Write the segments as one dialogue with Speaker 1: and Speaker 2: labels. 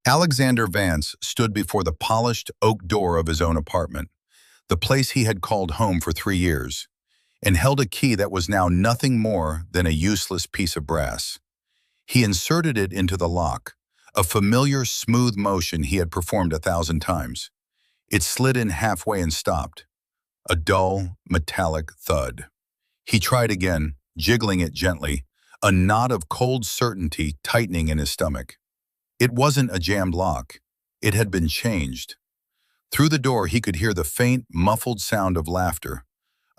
Speaker 1: Alexander Vance stood before the polished oak door of his own apartment, the place he had called home for 3 years, and held a key that was now nothing more than a useless piece of brass. He inserted it into the lock, a familiar smooth motion he had performed 1,000 times. It slid in halfway and stopped, a dull, metallic thud. He tried again, jiggling it gently, a knot of cold certainty tightening in his stomach. It wasn't a jammed lock. It had been changed. Through the door he could hear the faint, muffled sound of laughter,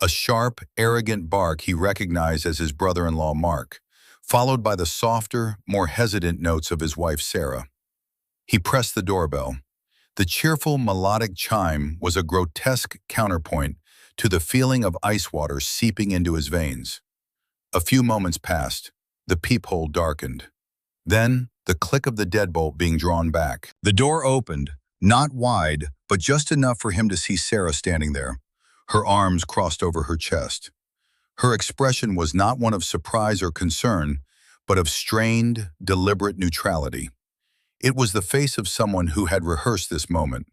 Speaker 1: a sharp, arrogant bark he recognized as his brother-in-law Mark, followed by the softer, more hesitant notes of his wife Sarah. He pressed the doorbell. The cheerful, melodic chime was a grotesque counterpoint to the feeling of ice water seeping into his veins. A few moments passed. The peephole darkened. Then, the click of the deadbolt being drawn back. The door opened, not wide, but just enough for him to see Sarah standing there, her arms crossed over her chest. Her expression was not one of surprise or concern, but of strained, deliberate neutrality. It was the face of someone who had rehearsed this moment.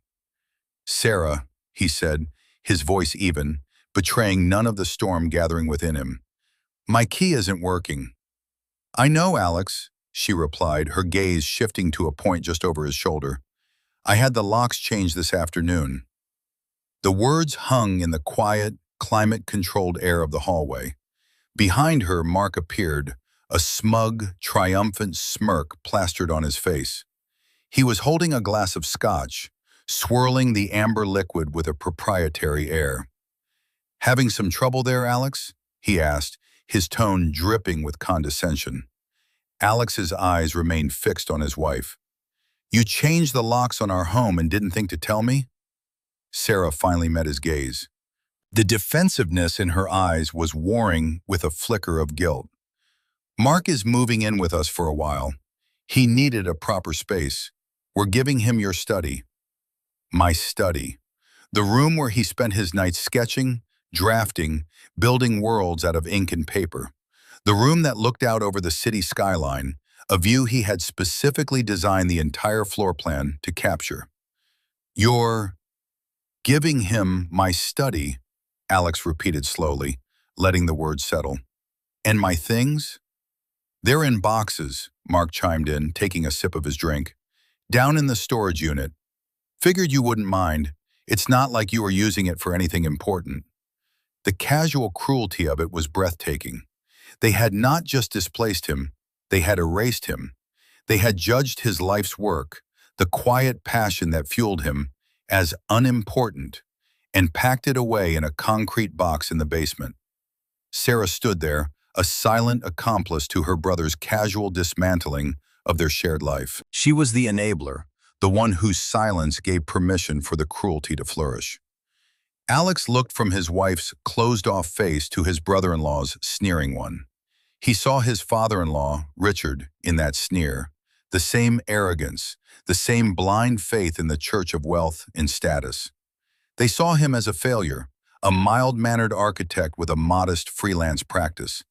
Speaker 1: "Sarah," he said, his voice even, betraying none of the storm gathering within him. "My key isn't working." "I know, Alex," she replied, her gaze shifting to a point just over his shoulder. "I had the locks changed this afternoon." The words hung in the quiet, climate-controlled air of the hallway. Behind her, Mark appeared, a smug, triumphant smirk plastered on his face. He was holding a glass of scotch, swirling the amber liquid with a proprietary air. "Having some trouble there, Alex?" he asked, his tone dripping with condescension. Alex's eyes remained fixed on his wife. "You changed the locks on our home and didn't think to tell me?" Sarah finally met his gaze. The defensiveness in her eyes was warring with a flicker of guilt. "Mark is moving in with us for a while. He needed a proper space. We're giving him your study." My study. The room where he spent his nights sketching, drafting, building worlds out of ink and paper. The room that looked out over the city skyline, a view he had specifically designed the entire floor plan to capture. "You're giving him my study," Alex repeated slowly, letting the words settle. "And my things?" "They're in boxes," Mark chimed in, taking a sip of his drink. "Down in the storage unit. Figured you wouldn't mind. It's not like you were using it for anything important." The casual cruelty of it was breathtaking. They had not just displaced him, they had erased him. They had judged his life's work, the quiet passion that fueled him, as unimportant, and packed it away in a concrete box in the basement. Sarah stood there, a silent accomplice to her brother's casual dismantling of their shared life. She was the enabler, the one whose silence gave permission for the cruelty to flourish. Alex looked from his wife's closed-off face to his brother-in-law's sneering one. He saw his father-in-law, Richard, in that sneer, the same arrogance, the same blind faith in the church of wealth and status. They saw him as a failure, a mild-mannered architect with a modest freelance practice,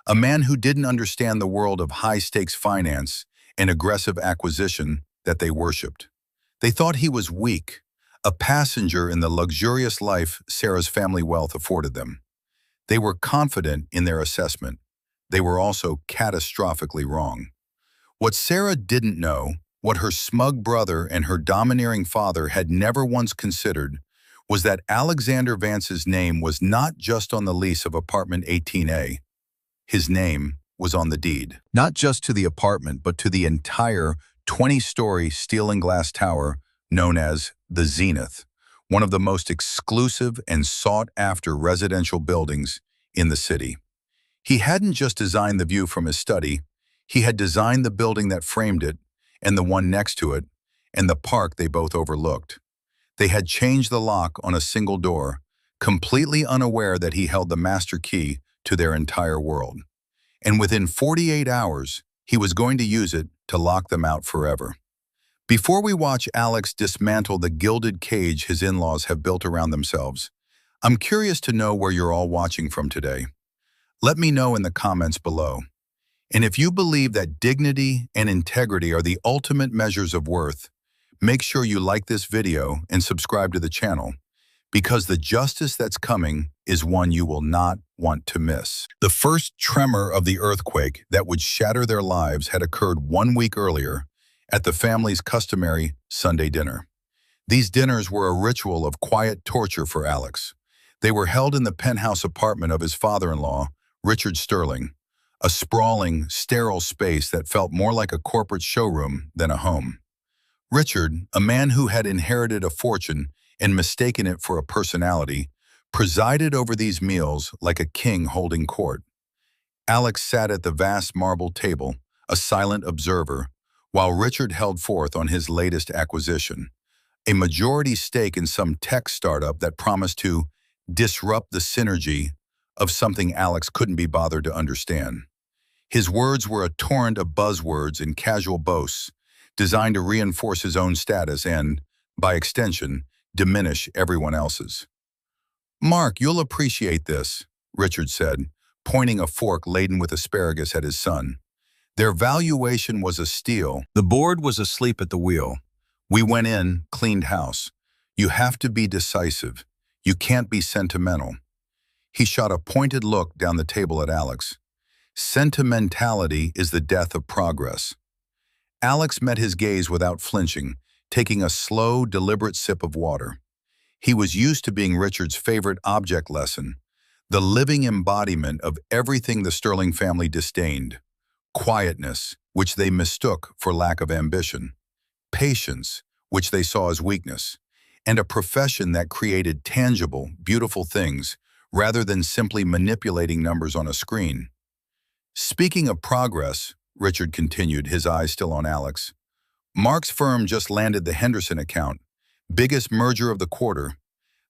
Speaker 1: a man who didn't understand the world of high-stakes finance and aggressive acquisition that they worshipped. They thought he was weak, a passenger in the luxurious life Sarah's family wealth afforded them. They were confident in their assessment. They were also catastrophically wrong. What Sarah didn't know, what her smug brother and her domineering father had never once considered, was that Alexander Vance's name was not just on the lease of apartment 18A. His name was on the deed. Not just to the apartment, but to the entire 20-story steel and glass tower known as the Zenith, one of the most exclusive and sought-after residential buildings in the city. He hadn't just designed the view from his study, he had designed the building that framed it, and the one next to it, and the park they both overlooked. They had changed the lock on a single door, completely unaware that he held the master key to their entire world. And within 48 hours, he was going to use it to lock them out forever. Before we watch Alex dismantle the gilded cage his in-laws have built around themselves, I'm curious to know where you're all watching from today. Let me know in the comments below. And if you believe that dignity and integrity are the ultimate measures of worth, make sure you like this video and subscribe to the channel, because the justice that's coming is one you will not want to miss. The first tremor of the earthquake that would shatter their lives had occurred 1 week earlier at the family's customary Sunday dinner. These dinners were a ritual of quiet torture for Alex. They were held in the penthouse apartment of his father-in-law, Richard Sterling, a sprawling, sterile space that felt more like a corporate showroom than a home. Richard, a man who had inherited a fortune and mistaken it for a personality, presided over these meals like a king holding court. Alex sat at the vast marble table, a silent observer, while Richard held forth on his latest acquisition, a majority stake in some tech startup that promised to disrupt the synergy of something Alex couldn't be bothered to understand. His words were a torrent of buzzwords and casual boasts, designed to reinforce his own status and, by extension, diminish everyone else's. "Mark, you'll appreciate this," Richard said, pointing a fork laden with asparagus at his son. Their valuation was a steal. The board was asleep at the wheel. "We went in, cleaned house. You have to be decisive. You can't be sentimental." He shot a pointed look down the table at Alex. "Sentimentality is the death of progress." Alex met his gaze without flinching, taking a slow, deliberate sip of water. He was used to being Richard's favorite object lesson, the living embodiment of everything the Sterling family disdained: quietness, which they mistook for lack of ambition; patience, which they saw as weakness; and a profession that created tangible, beautiful things rather than simply manipulating numbers on a screen. "Speaking of progress," Richard continued, his eyes still on Alex, "Mark's firm just landed the Henderson account, biggest merger of the quarter.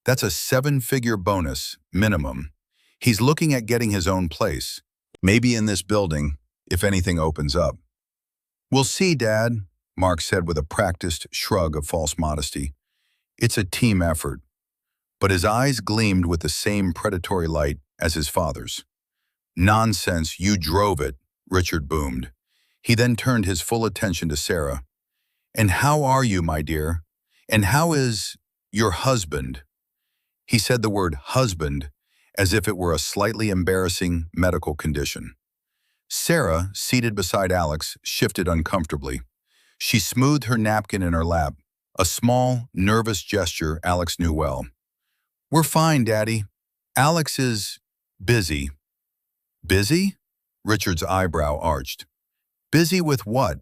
Speaker 1: That's a 7-figure bonus, minimum. He's looking at getting his own place, maybe in this building, if anything opens up." "We'll see, Dad," Mark said with a practiced shrug of false modesty. "It's a team effort." But his eyes gleamed with the same predatory light as his father's. "Nonsense, you drove it," Richard boomed. He then turned his full attention to Sarah. "And how are you, my dear? And how is your husband?" He said the word husband as if it were a slightly embarrassing medical condition. Sarah, seated beside Alex, shifted uncomfortably. She smoothed her napkin in her lap, a small, nervous gesture Alex knew well. "We're fine, Daddy. Alex is busy." "Busy?" Richard's eyebrow arched. "Busy with what?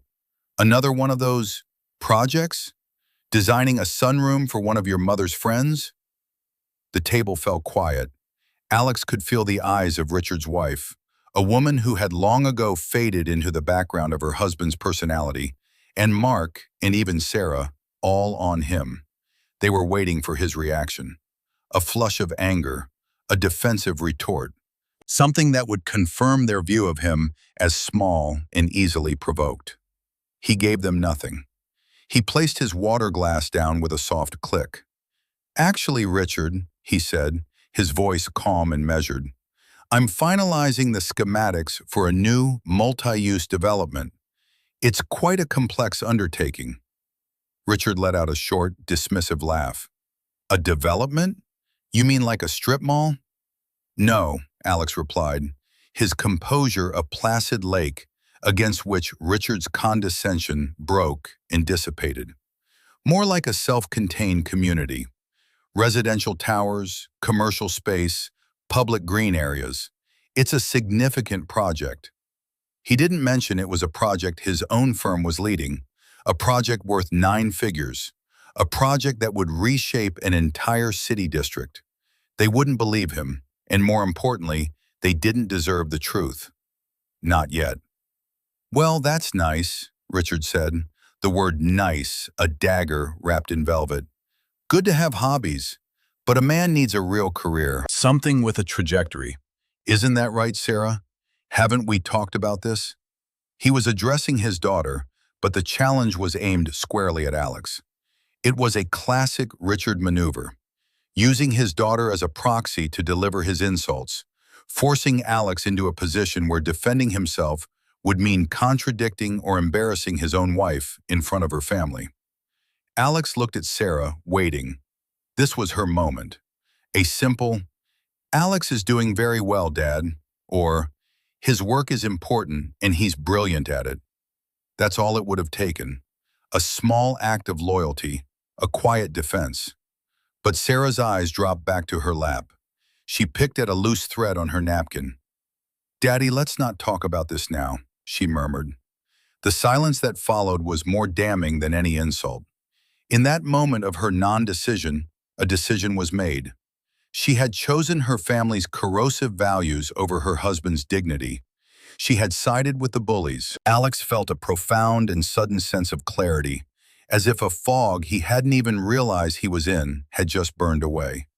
Speaker 1: Another one of those projects? Designing a sunroom for one of your mother's friends?" The table fell quiet. Alex could feel the eyes of Richard's wife, a woman who had long ago faded into the background of her husband's personality, and Mark, and even Sarah, all on him. They were waiting for his reaction. A flush of anger, a defensive retort, something that would confirm their view of him as small and easily provoked. He gave them nothing. He placed his water glass down with a soft click. "Actually, Richard," he said, his voice calm and measured, "I'm finalizing the schematics for a new multi-use development. It's quite a complex undertaking." Richard let out a short, dismissive laugh. "A development? You mean like a strip mall?" "No," Alex replied, his composure a placid lake against which Richard's condescension broke and dissipated. "More like a self-contained community. Residential towers, commercial space, public green areas. It's a significant project." He didn't mention it was a project his own firm was leading, a project worth 9 figures, a project that would reshape an entire city district. They wouldn't believe him, and more importantly, they didn't deserve the truth. Not yet. "Well, that's nice," Richard said, the word nice a dagger wrapped in velvet. "Good to have hobbies, but a man needs a real career, something with a trajectory. Isn't that right, Sarah? Haven't we talked about this?" He was addressing his daughter, but the challenge was aimed squarely at Alex. It was a classic Richard maneuver, using his daughter as a proxy to deliver his insults, forcing Alex into a position where defending himself would mean contradicting or embarrassing his own wife in front of her family. Alex looked at Sarah, waiting. This was her moment. A simple, "Alex is doing very well, Dad," or "His work is important and he's brilliant at it." That's all it would have taken. A small act of loyalty, a quiet defense. But Sarah's eyes dropped back to her lap. She picked at a loose thread on her napkin. "Daddy, let's not talk about this now," she murmured. The silence that followed was more damning than any insult. In that moment of her non-decision, a decision was made. She had chosen her family's corrosive values over her husband's dignity. She had sided with the bullies. Alex felt a profound and sudden sense of clarity, as if a fog he hadn't even realized he was in had just burned away.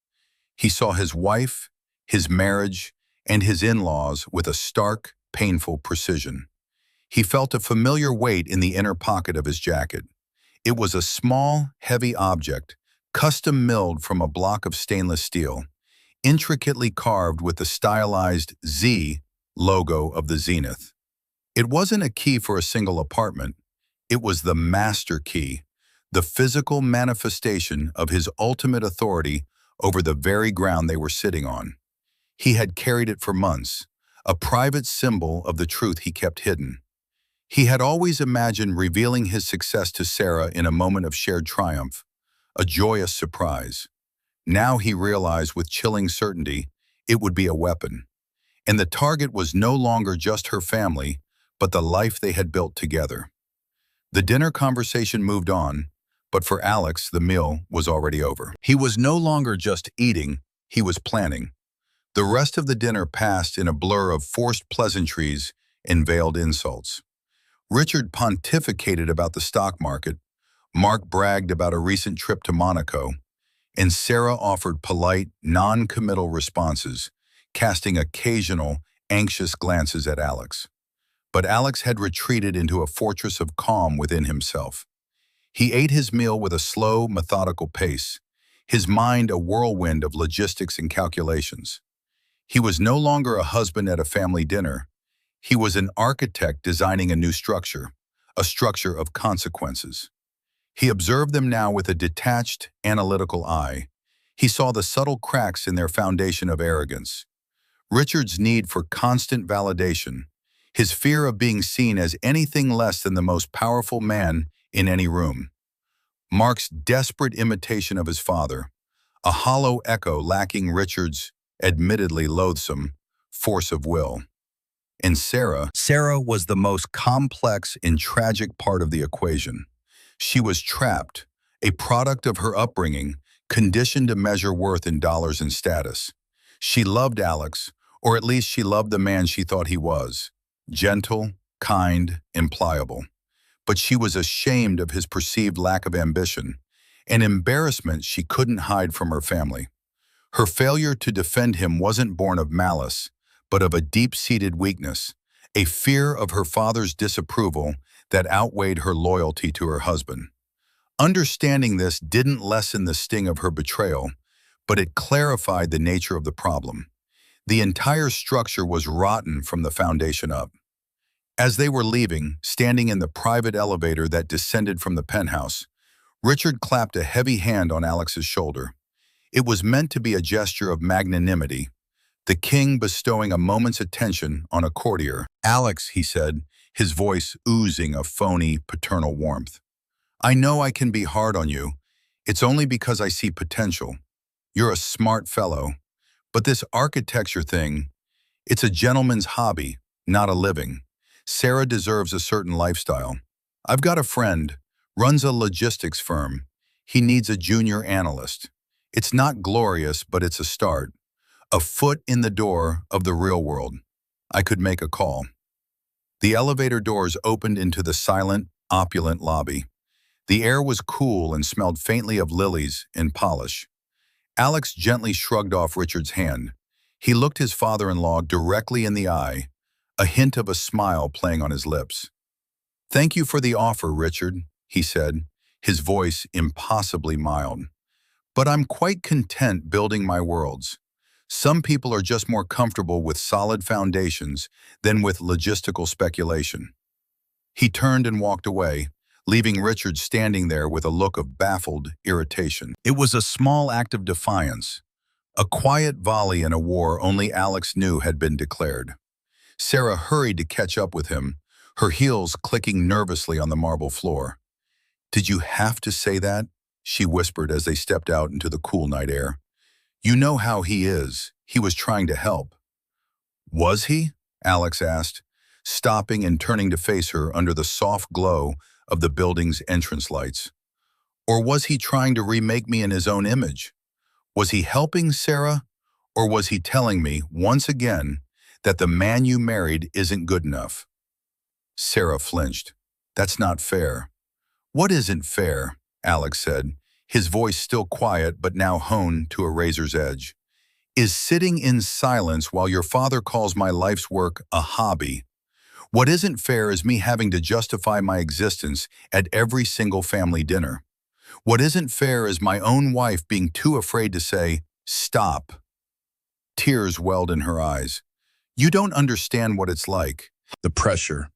Speaker 1: He saw his wife, his marriage, and his in-laws with a stark, painful precision. He felt a familiar weight in the inner pocket of his jacket. It was a small, heavy object, custom milled from a block of stainless steel, intricately carved with the stylized Z logo of the Zenith. It wasn't a key for a single apartment. It was the master key, the physical manifestation of his ultimate authority over the very ground they were sitting on. He had carried it for months, a private symbol of the truth he kept hidden. He had always imagined revealing his success to Sarah in a moment of shared triumph, a joyous surprise. Now he realized with chilling certainty it would be a weapon. And the target was no longer just her family, but the life they had built together. The dinner conversation moved on, but for Alex, the meal was already over. He was no longer just eating, he was planning. The rest of the dinner passed in a blur of forced pleasantries and veiled insults. Richard pontificated about the stock market, Mark bragged about a recent trip to Monaco, and Sarah offered polite, non-committal responses, casting occasional, anxious glances at Alex. But Alex had retreated into a fortress of calm within himself. He ate his meal with a slow, methodical pace, his mind a whirlwind of logistics and calculations. He was no longer a husband at a family dinner. He was an architect designing a new structure, a structure of consequences. He observed them now with a detached, analytical eye. He saw the subtle cracks in their foundation of arrogance. Richard's need for constant validation, his fear of being seen as anything less than the most powerful man in any room. Mark's desperate imitation of his father, a hollow echo lacking Richard's, admittedly loathsome, force of will. And Sarah was the most complex and tragic part of the equation. She was trapped, a product of her upbringing, conditioned to measure worth in dollars and status. She loved Alex, or at least she loved the man she thought he was, gentle, kind, and pliable. But she was ashamed of his perceived lack of ambition, an embarrassment she couldn't hide from her family. Her failure to defend him wasn't born of malice, but of a deep-seated weakness, a fear of her father's disapproval that outweighed her loyalty to her husband. Understanding this didn't lessen the sting of her betrayal, but it clarified the nature of the problem. The entire structure was rotten from the foundation up. As they were leaving, standing in the private elevator that descended from the penthouse, Richard clapped a heavy hand on Alex's shoulder. It was meant to be a gesture of magnanimity, the king bestowing a moment's attention on a courtier. "Alex," he said, his voice oozing a phony, paternal warmth. "I know I can be hard on you. It's only because I see potential. You're a smart fellow. But this architecture thing, it's a gentleman's hobby, not a living. Sarah deserves a certain lifestyle. I've got a friend, runs a logistics firm. He needs a junior analyst. It's not glorious, but it's a start. A foot in the door of the real world. I could make a call." The elevator doors opened into the silent, opulent lobby. The air was cool and smelled faintly of lilies and polish. Alex gently shrugged off Richard's hand. He looked his father-in-law directly in the eye, a hint of a smile playing on his lips. "Thank you for the offer, Richard," he said, his voice impossibly mild. "But I'm quite content building my worlds. Some people are just more comfortable with solid foundations than with logistical speculation." He turned and walked away, leaving Richard standing there with a look of baffled irritation. It was a small act of defiance, a quiet volley in a war only Alex knew had been declared. Sarah hurried to catch up with him, her heels clicking nervously on the marble floor. "Did you have to say that?" she whispered as they stepped out into the cool night air. "You know how he is. He was trying to help." "Was he?" Alex asked, stopping and turning to face her under the soft glow of the building's entrance lights. "Or was he trying to remake me in his own image? Was he helping, Sarah? Or was he telling me, once again, that the man you married isn't good enough?" Sarah flinched. "That's not fair." "What isn't fair?" Alex said, his voice still quiet but now honed to a razor's edge. "Is sitting in silence while your father calls my life's work a hobby. What isn't fair is me having to justify my existence at every single family dinner. What isn't fair is my own wife being too afraid to say, 'Stop.'" Tears welled in her eyes. "You don't understand what it's like. The pressure."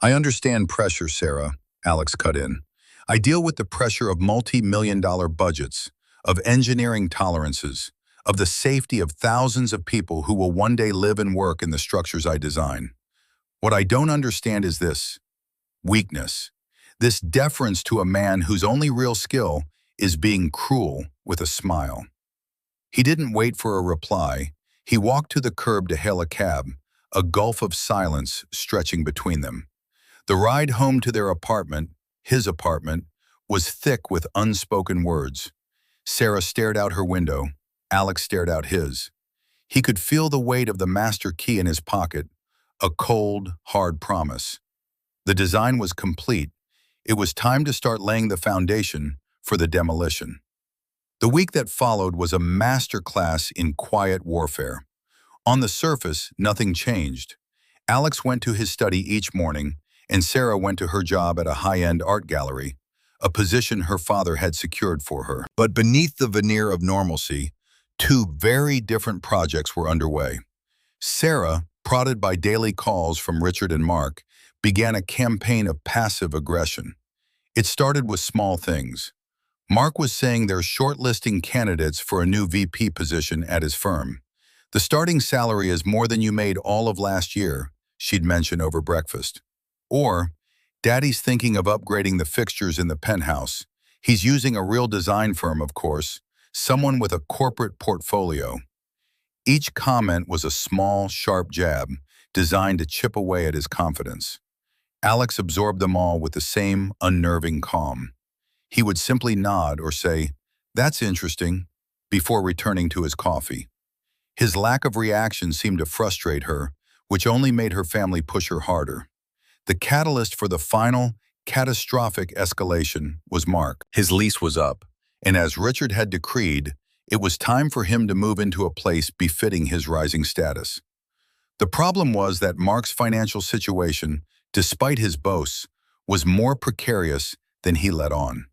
Speaker 1: "I understand pressure, Sarah," Alex cut in. "I deal with the pressure of multi-million-dollar budgets, of engineering tolerances, of the safety of thousands of people who will one day live and work in the structures I design. What I don't understand is this: weakness. This deference to a man whose only real skill is being cruel with a smile." He didn't wait for a reply. He walked to the curb to hail a cab, a gulf of silence stretching between them. The ride home to their apartment, his apartment, was thick with unspoken words. Sarah stared out her window. Alex stared out his. He could feel the weight of the master key in his pocket, a cold, hard promise. The design was complete. It was time to start laying the foundation for the demolition. The week that followed was a master class in quiet warfare. On the surface, nothing changed. Alex went to his study each morning, and Sarah went to her job at a high-end art gallery, a position her father had secured for her. But beneath the veneer of normalcy, two very different projects were underway. Sarah, prodded by daily calls from Richard and Mark, began a campaign of passive aggression. It started with small things. Mark was saying they're shortlisting candidates for a new VP position at his firm. "The starting salary is more than you made all of last year," she'd mention over breakfast. Or, "Daddy's thinking of upgrading the fixtures in the penthouse. He's using a real design firm, of course, someone with a corporate portfolio." Each comment was a small, sharp jab, designed to chip away at his confidence. Alex absorbed them all with the same unnerving calm. He would simply nod or say, "That's interesting," before returning to his coffee. His lack of reaction seemed to frustrate her, which only made her family push her harder. The catalyst for the final, catastrophic escalation was Mark. His lease was up, and as Richard had decreed, it was time for him to move into a place befitting his rising status. The problem was that Mark's financial situation, despite his boasts, was more precarious than he let on.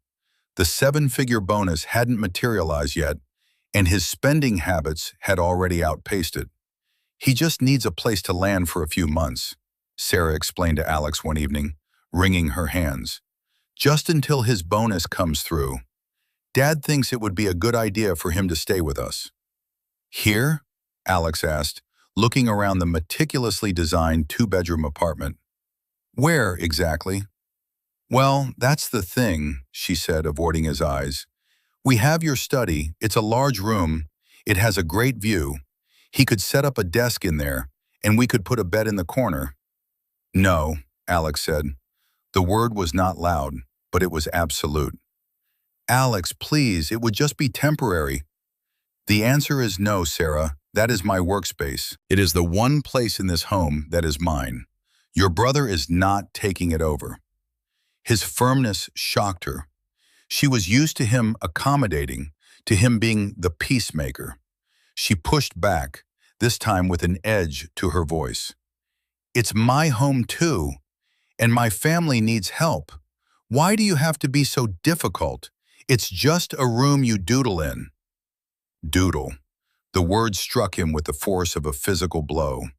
Speaker 1: The seven-figure bonus hadn't materialized yet, and his spending habits had already outpaced it. "He just needs a place to land for a few months," Sarah explained to Alex one evening, wringing her hands. "Just until his bonus comes through. Dad thinks it would be a good idea for him to stay with us." "Here?" Alex asked, looking around the meticulously designed two-bedroom apartment. "Where, exactly?" "Well, that's the thing," she said, avoiding his eyes. "We have your study. It's a large room. It has a great view. He could set up a desk in there, and we could put a bed in the corner." "No," Alex said. The word was not loud, but it was absolute. "Alex, please, it would just be temporary." "The answer is no, Sarah. That is my workspace. It is the one place in this home that is mine. Your brother is not taking it over." His firmness shocked her. She was used to him accommodating, to him being the peacemaker. She pushed back, this time with an edge to her voice. "It's my home too, and my family needs help. Why do you have to be so difficult? It's just a room you doodle in." Doodle. The word struck him with the force of a physical blow.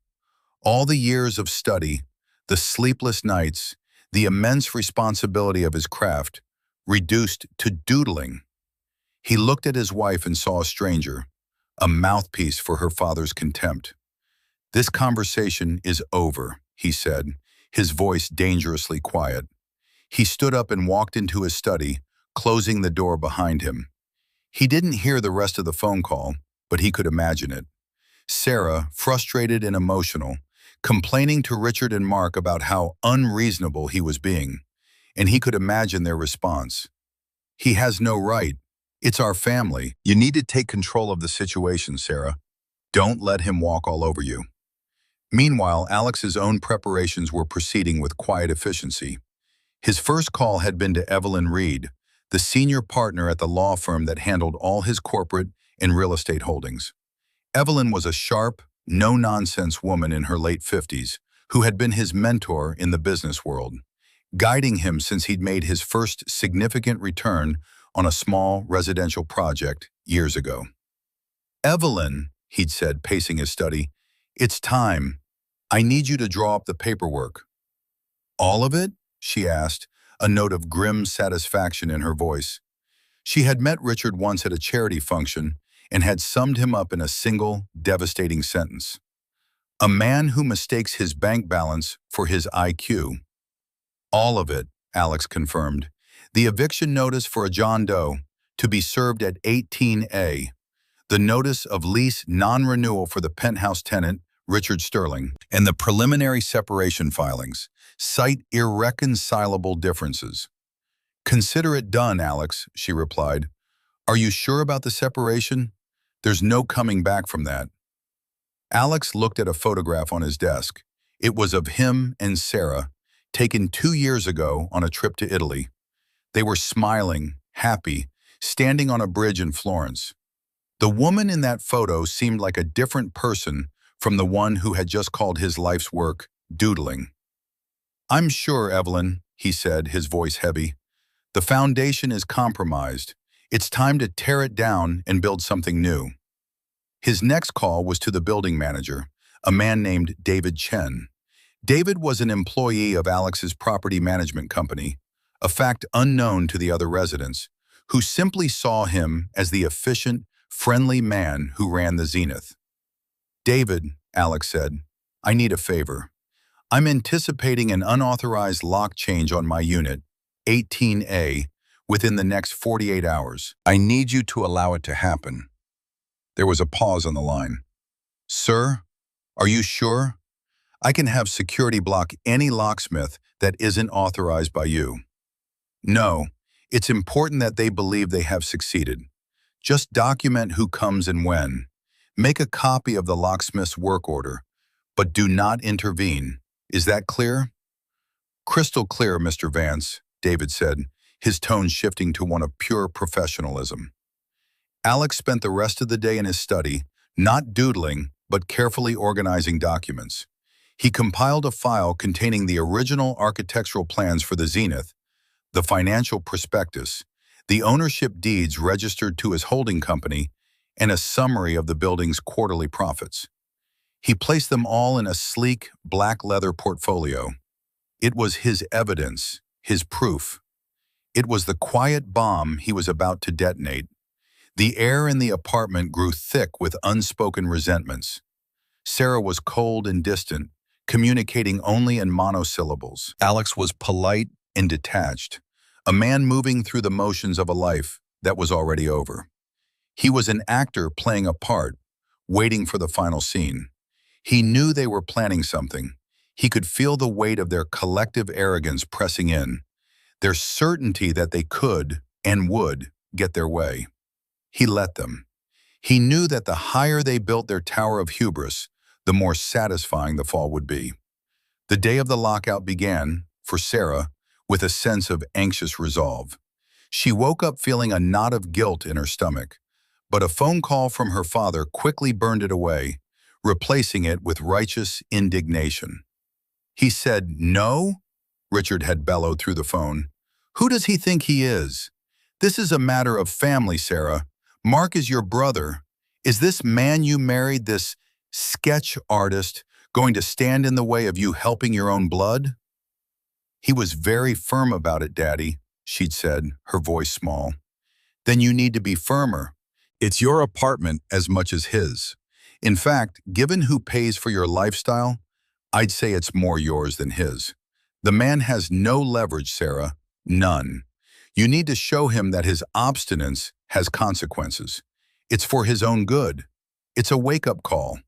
Speaker 1: All the years of study, the sleepless nights, the immense responsibility of his craft reduced to doodling. He looked at his wife and saw a stranger, a mouthpiece for her father's contempt. "This conversation is over," he said, his voice dangerously quiet. He stood up and walked into his study, closing the door behind him. He didn't hear the rest of the phone call, but he could imagine it. Sarah, frustrated and emotional, complaining to Richard and Mark about how unreasonable he was being, and he could imagine their response. "He has no right. It's our family. You need to take control of the situation, Sarah. Don't let him walk all over you." Meanwhile, Alex's own preparations were proceeding with quiet efficiency. His first call had been to Evelyn Reed, the senior partner at the law firm that handled all his corporate and real estate holdings. Evelyn was a sharp, no-nonsense woman in her late 50s who had been his mentor in the business world, guiding him since he'd made his first significant return on a small residential project years ago. "Evelyn," he'd said, pacing his study, "it's time. I need you to draw up the paperwork." "All of it?" she asked, a note of grim satisfaction in her voice. She had met Richard once at a charity function and had summed him up in a single, devastating sentence. "A man who mistakes his bank balance for his IQ." "All of it," Alex confirmed. "The eviction notice for a John Doe, to be served at 18A. The notice of lease non-renewal for the penthouse tenant, Richard Sterling, and the preliminary separation filings cite irreconcilable differences." "Consider it done, Alex," she replied. "Are you sure about the separation? There's no coming back from that." Alex looked at a photograph on his desk. It was of him and Sarah, taken 2 years ago on a trip to Italy. They were smiling, happy, standing on a bridge in Florence. The woman in that photo seemed like a different person from the one who had just called his life's work doodling. "I'm sure, Evelyn," he said, his voice heavy. "The foundation is compromised. It's time to tear it down and build something new." His next call was to the building manager, a man named David Chen. David was an employee of Alex's property management company, a fact unknown to the other residents, who simply saw him as the efficient, friendly man who ran the Zenith. "David," Alex said, "I need a favor. I'm anticipating an unauthorized lock change on my unit, 18A, within the next 48 hours. I need you to allow it to happen." There was a pause on the line. "Sir, are you sure? I can have security block any locksmith that isn't authorized by you." "No, it's important that they believe they have succeeded. Just document who comes and when. Make a copy of the locksmith's work order, but do not intervene. Is that clear?" "Crystal clear, Mr. Vance," David said, his tone shifting to one of pure professionalism. Alex spent the rest of the day in his study, not doodling, but carefully organizing documents. He compiled a file containing the original architectural plans for the Zenith, the financial prospectus, the ownership deeds registered to his holding company, and a summary of the building's quarterly profits. He placed them all in a sleek, black leather portfolio. It was his evidence, his proof. It was the quiet bomb he was about to detonate. The air in the apartment grew thick with unspoken resentments. Sarah was cold and distant, communicating only in monosyllables. Alex was polite and detached, a man moving through the motions of a life that was already over. He was an actor playing a part, waiting for the final scene. He knew they were planning something. He could feel the weight of their collective arrogance pressing in, their certainty that they could and would get their way. He let them. He knew that the higher they built their tower of hubris, the more satisfying the fall would be. The day of the lockout began, for Sarah, with a sense of anxious resolve. She woke up feeling a knot of guilt in her stomach, but a phone call from her father quickly burned it away, replacing it with righteous indignation. He said, "No?" Richard had bellowed through the phone. "Who does he think he is? This is a matter of family, Sarah. Mark is your brother. Is this man you married, this sketch artist, going to stand in the way of you helping your own blood?" He was very firm about it, Daddy, she'd said, her voice small. Then you need to be firmer. It's your apartment as much as his. In fact, given who pays for your lifestyle, I'd say it's more yours than his. The man has no leverage, Sarah. None. You need to show him that his obstinance has consequences. It's for his own good. It's a wake-up call.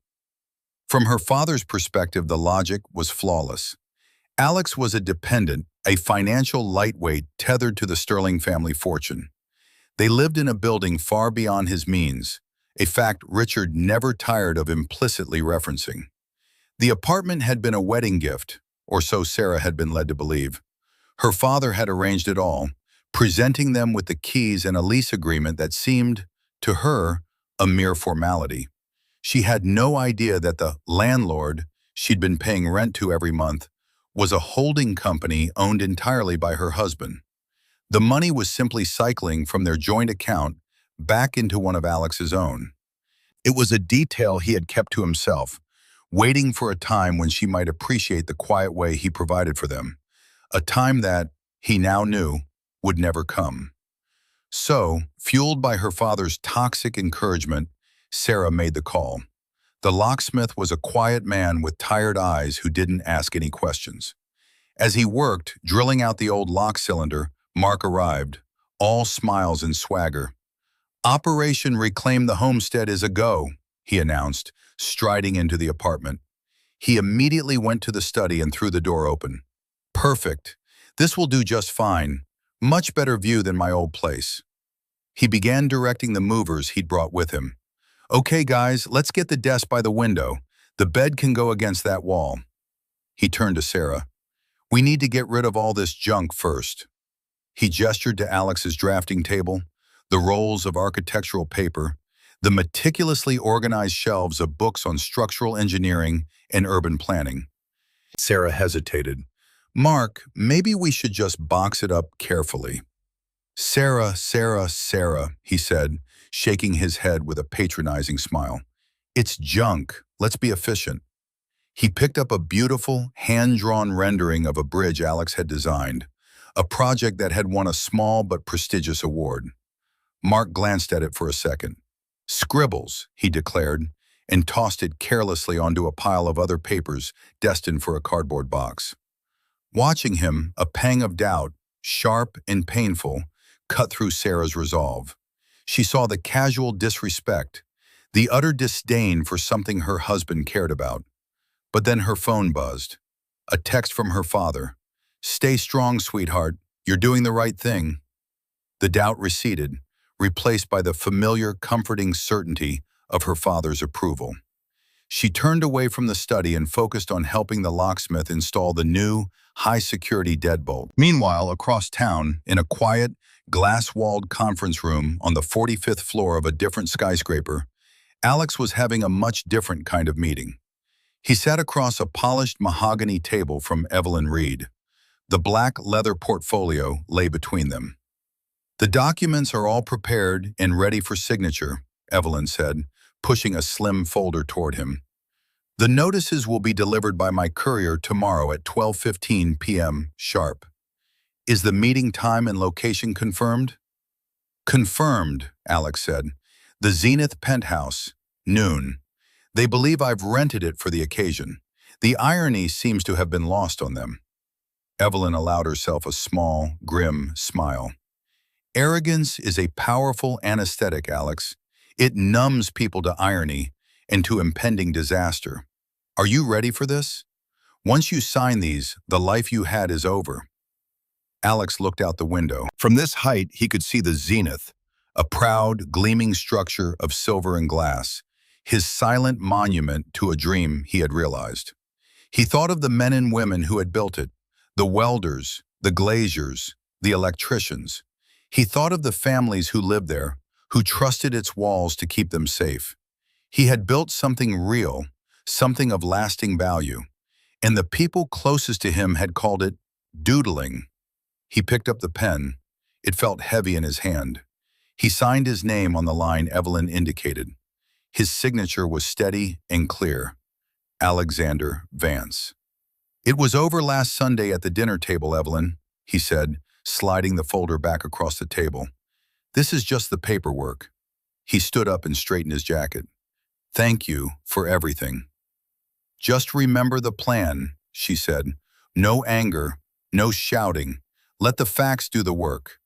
Speaker 1: From her father's perspective, the logic was flawless. Alex was a dependent, a financial lightweight tethered to the Sterling family fortune. They lived in a building far beyond his means, a fact Richard never tired of implicitly referencing. The apartment had been a wedding gift, or so Sarah had been led to believe. Her father had arranged it all, presenting them with the keys and a lease agreement that seemed, to her, a mere formality. She had no idea that the landlord she'd been paying rent to every month was a holding company owned entirely by her husband. The money was simply cycling from their joint account back into one of Alex's own. It was a detail he had kept to himself, waiting for a time when she might appreciate the quiet way he provided for them, a time that, he now knew, would never come. So, fueled by her father's toxic encouragement, Sarah made the call. The locksmith was a quiet man with tired eyes who didn't ask any questions. As he worked, drilling out the old lock cylinder, Mark arrived, all smiles and swagger. "Operation Reclaim the Homestead is a go," he announced, striding into the apartment. He immediately went to the study and threw the door open. "Perfect. This will do just fine. Much better view than my old place." He began directing the movers he'd brought with him. "Okay, guys, let's get the desk by the window. The bed can go against that wall." He turned to Sarah. "We need to get rid of all this junk first." He gestured to Alex's drafting table, the rolls of architectural paper, the meticulously organized shelves of books on structural engineering and urban planning. Sarah hesitated. "Mark, maybe we should just box it up carefully." "Sarah, Sarah, Sarah," he said, shaking his head with a patronizing smile. "It's junk. Let's be efficient." He picked up a beautiful, hand-drawn rendering of a bridge Alex had designed, a project that had won a small but prestigious award. Mark glanced at it for a second. "Scribbles," he declared, and tossed it carelessly onto a pile of other papers destined for a cardboard box. Watching him, a pang of doubt, sharp and painful, cut through Sarah's resolve. She saw the casual disrespect, the utter disdain for something her husband cared about. But then her phone buzzed. A text from her father. "Stay strong, sweetheart. You're doing the right thing." The doubt receded, replaced by the familiar, comforting certainty of her father's approval. She turned away from the study and focused on helping the locksmith install the new, high-security deadbolt. Meanwhile, across town, in a quiet, glass-walled conference room on the 45th floor of a different skyscraper, Alex was having a much different kind of meeting. He sat across a polished mahogany table from Evelyn Reed. The black leather portfolio lay between them. "The documents are all prepared and ready for signature," Evelyn said, pushing a slim folder toward him. "The notices will be delivered by my courier tomorrow at 12:15 p.m. sharp. Is the meeting time and location confirmed?" "Confirmed," Alex said. "The Zenith Penthouse, noon. They believe I've rented it for the occasion." The irony seems to have been lost on them. Evelyn allowed herself a small, grim smile. "Arrogance is a powerful anesthetic, Alex. It numbs people to irony and to impending disaster. Are you ready for this? Once you sign these, the life you had is over." Alex looked out the window. From this height, he could see the Zenith, a proud, gleaming structure of silver and glass, his silent monument to a dream he had realized. He thought of the men and women who had built it, the welders, the glaziers, the electricians. He thought of the families who lived there, who trusted its walls to keep them safe. He had built something real, something of lasting value, and the people closest to him had called it doodling. He picked up the pen. It felt heavy in his hand. He signed his name on the line Evelyn indicated. His signature was steady and clear. Alexander Vance. "It was over last Sunday at the dinner table, Evelyn," he said, sliding the folder back across the table. "This is just the paperwork." He stood up and straightened his jacket. "Thank you for everything." "Just remember the plan," she said. "No anger, no shouting. Let the facts do the work.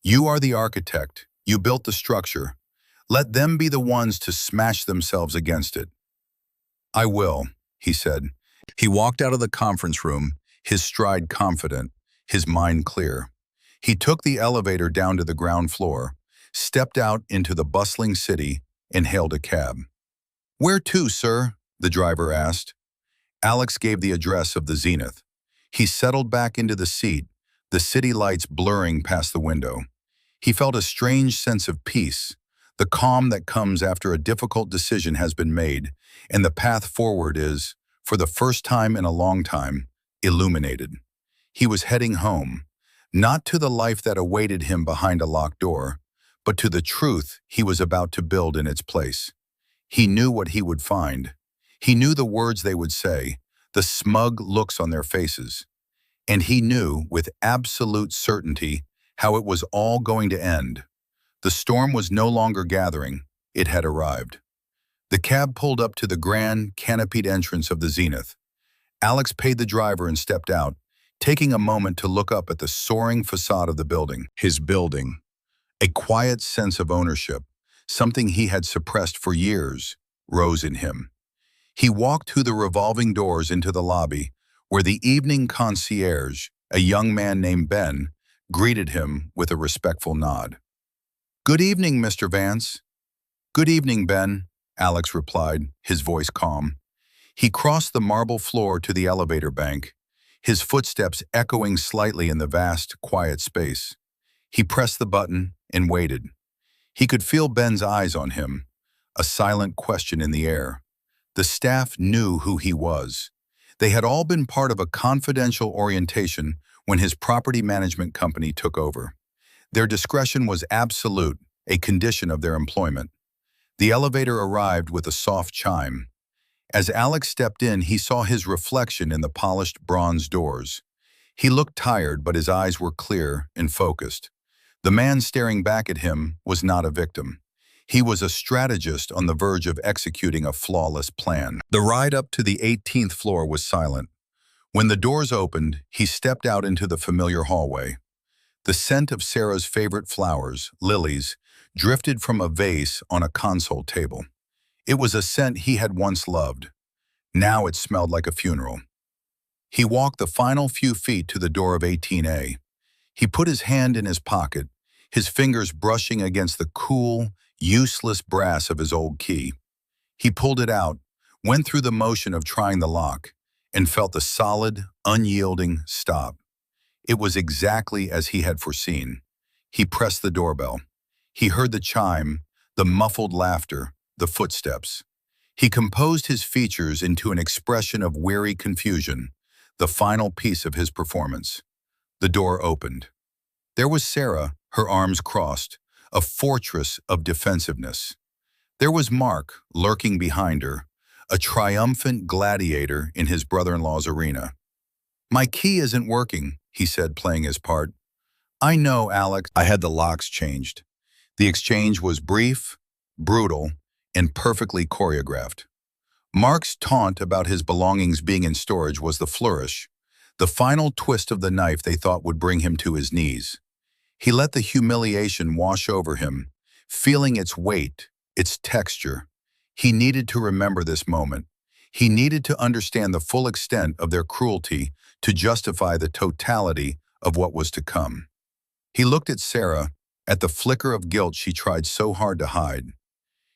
Speaker 1: You are the architect. You built the structure. Let them be the ones to smash themselves against it." "I will," he said. He walked out of the conference room, his stride confident, his mind clear. He took the elevator down to the ground floor, stepped out into the bustling city, and hailed a cab. "Where to, sir?" the driver asked. Alex gave the address of the Zenith. He settled back into the seat, the city lights blurring past the window. He felt a strange sense of peace, the calm that comes after a difficult decision has been made, and the path forward is, for the first time in a long time, illuminated. He was heading home, not to the life that awaited him behind a locked door, but to the truth he was about to build in its place. He knew what he would find. He knew the words they would say, the smug looks on their faces. And he knew, with absolute certainty, how it was all going to end. The storm was no longer gathering, it had arrived. The cab pulled up to the grand, canopied entrance of the Zenith. Alex paid the driver and stepped out, taking a moment to look up at the soaring facade of the building. His building. A quiet sense of ownership, something he had suppressed for years, rose in him. He walked through the revolving doors into the lobby, where the evening concierge, a young man named Ben, greeted him with a respectful nod. "Good evening, Mr. Vance." "Good evening, Ben," Alex replied, his voice calm. He crossed the marble floor to the elevator bank, his footsteps echoing slightly in the vast, quiet space. He pressed the button and waited. He could feel Ben's eyes on him, a silent question in the air. The staff knew who he was. They had all been part of a confidential orientation when his property management company took over. Their discretion was absolute, a condition of their employment. The elevator arrived with a soft chime. As Alex stepped in, he saw his reflection in the polished bronze doors. He looked tired, but his eyes were clear and focused. The man staring back at him was not a victim. He was a strategist on the verge of executing a flawless plan. The ride up to the 18th floor was silent. When the doors opened, he stepped out into the familiar hallway. The scent of Sarah's favorite flowers, lilies, drifted from a vase on a console table. It was a scent he had once loved. Now it smelled like a funeral. He walked the final few feet to the door of 18A. He put his hand in his pocket, his fingers brushing against the cool, useless brass of his old key. He pulled it out, went through the motion of trying the lock, and felt the solid, unyielding stop. It was exactly as he had foreseen. He pressed the doorbell. He heard the chime, the muffled laughter, the footsteps. He composed his features into an expression of weary confusion, the final piece of his performance. The door opened. There was Sarah, her arms crossed, a fortress of defensiveness. There was Mark, lurking behind her, a triumphant gladiator in his brother-in-law's arena. "My key isn't working," he said, playing his part. "I know, Alex." I had the locks changed. The exchange was brief, brutal, and perfectly choreographed. Mark's taunt about his belongings being in storage was the flourish, the final twist of the knife they thought would bring him to his knees. He let the humiliation wash over him, feeling its weight, its texture. He needed to remember this moment. He needed to understand the full extent of their cruelty to justify the totality of what was to come. He looked at Sarah, at the flicker of guilt she tried so hard to hide.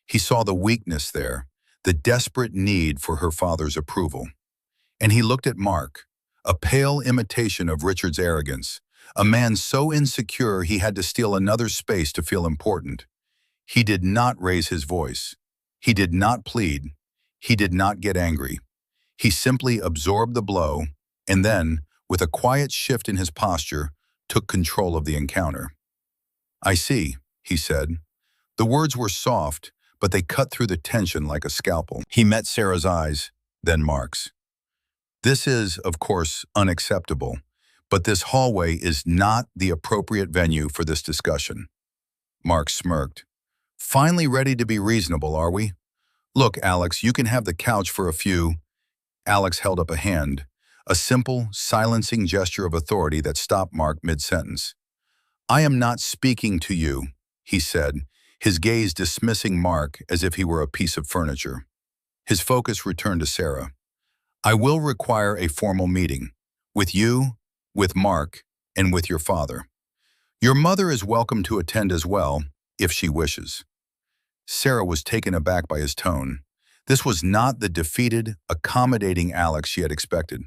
Speaker 1: He saw the weakness there, the desperate need for her father's approval. And he looked at Mark, a pale imitation of Richard's arrogance, a man so insecure he had to steal another space to feel important. He did not raise his voice. He did not plead. He did not get angry. He simply absorbed the blow and then, with a quiet shift in his posture, took control of the encounter. "I see," he said. The words were soft, but they cut through the tension like a scalpel. He met Sarah's eyes, then Mark's. This is, of course, unacceptable, but this hallway is not the appropriate venue for this discussion. Mark smirked. Finally ready to be reasonable, are we? Look, Alex, you can have the couch for a few. Alex held up a hand, a simple, silencing gesture of authority that stopped Mark mid-sentence. I am not speaking to you, he said, his gaze dismissing Mark as if he were a piece of furniture. His focus returned to Sarah. I will require a formal meeting, with you, with Mark, and with your father. Your mother is welcome to attend as well, if she wishes. Sarah was taken aback by his tone. This was not the defeated, accommodating Alex she had expected.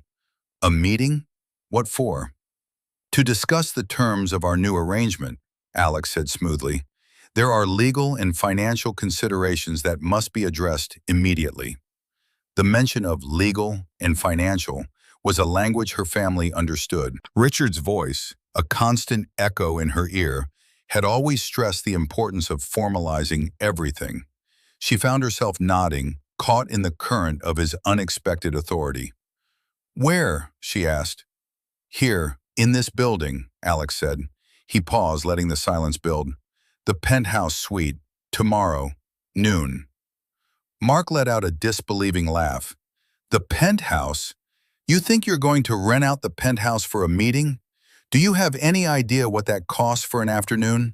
Speaker 1: A meeting? What for? To discuss the terms of our new arrangement, Alex said smoothly. There are legal and financial considerations that must be addressed immediately. The mention of legal and financial was a language her family understood. Richard's voice, a constant echo in her ear, had always stressed the importance of formalizing everything. She found herself nodding, caught in the current of his unexpected authority. Where? She asked. Here, in this building, Alex said. He paused, letting the silence build. The penthouse suite, tomorrow, noon. Mark let out a disbelieving laugh. The penthouse? You think you're going to rent out the penthouse for a meeting? Do you have any idea what that costs for an afternoon?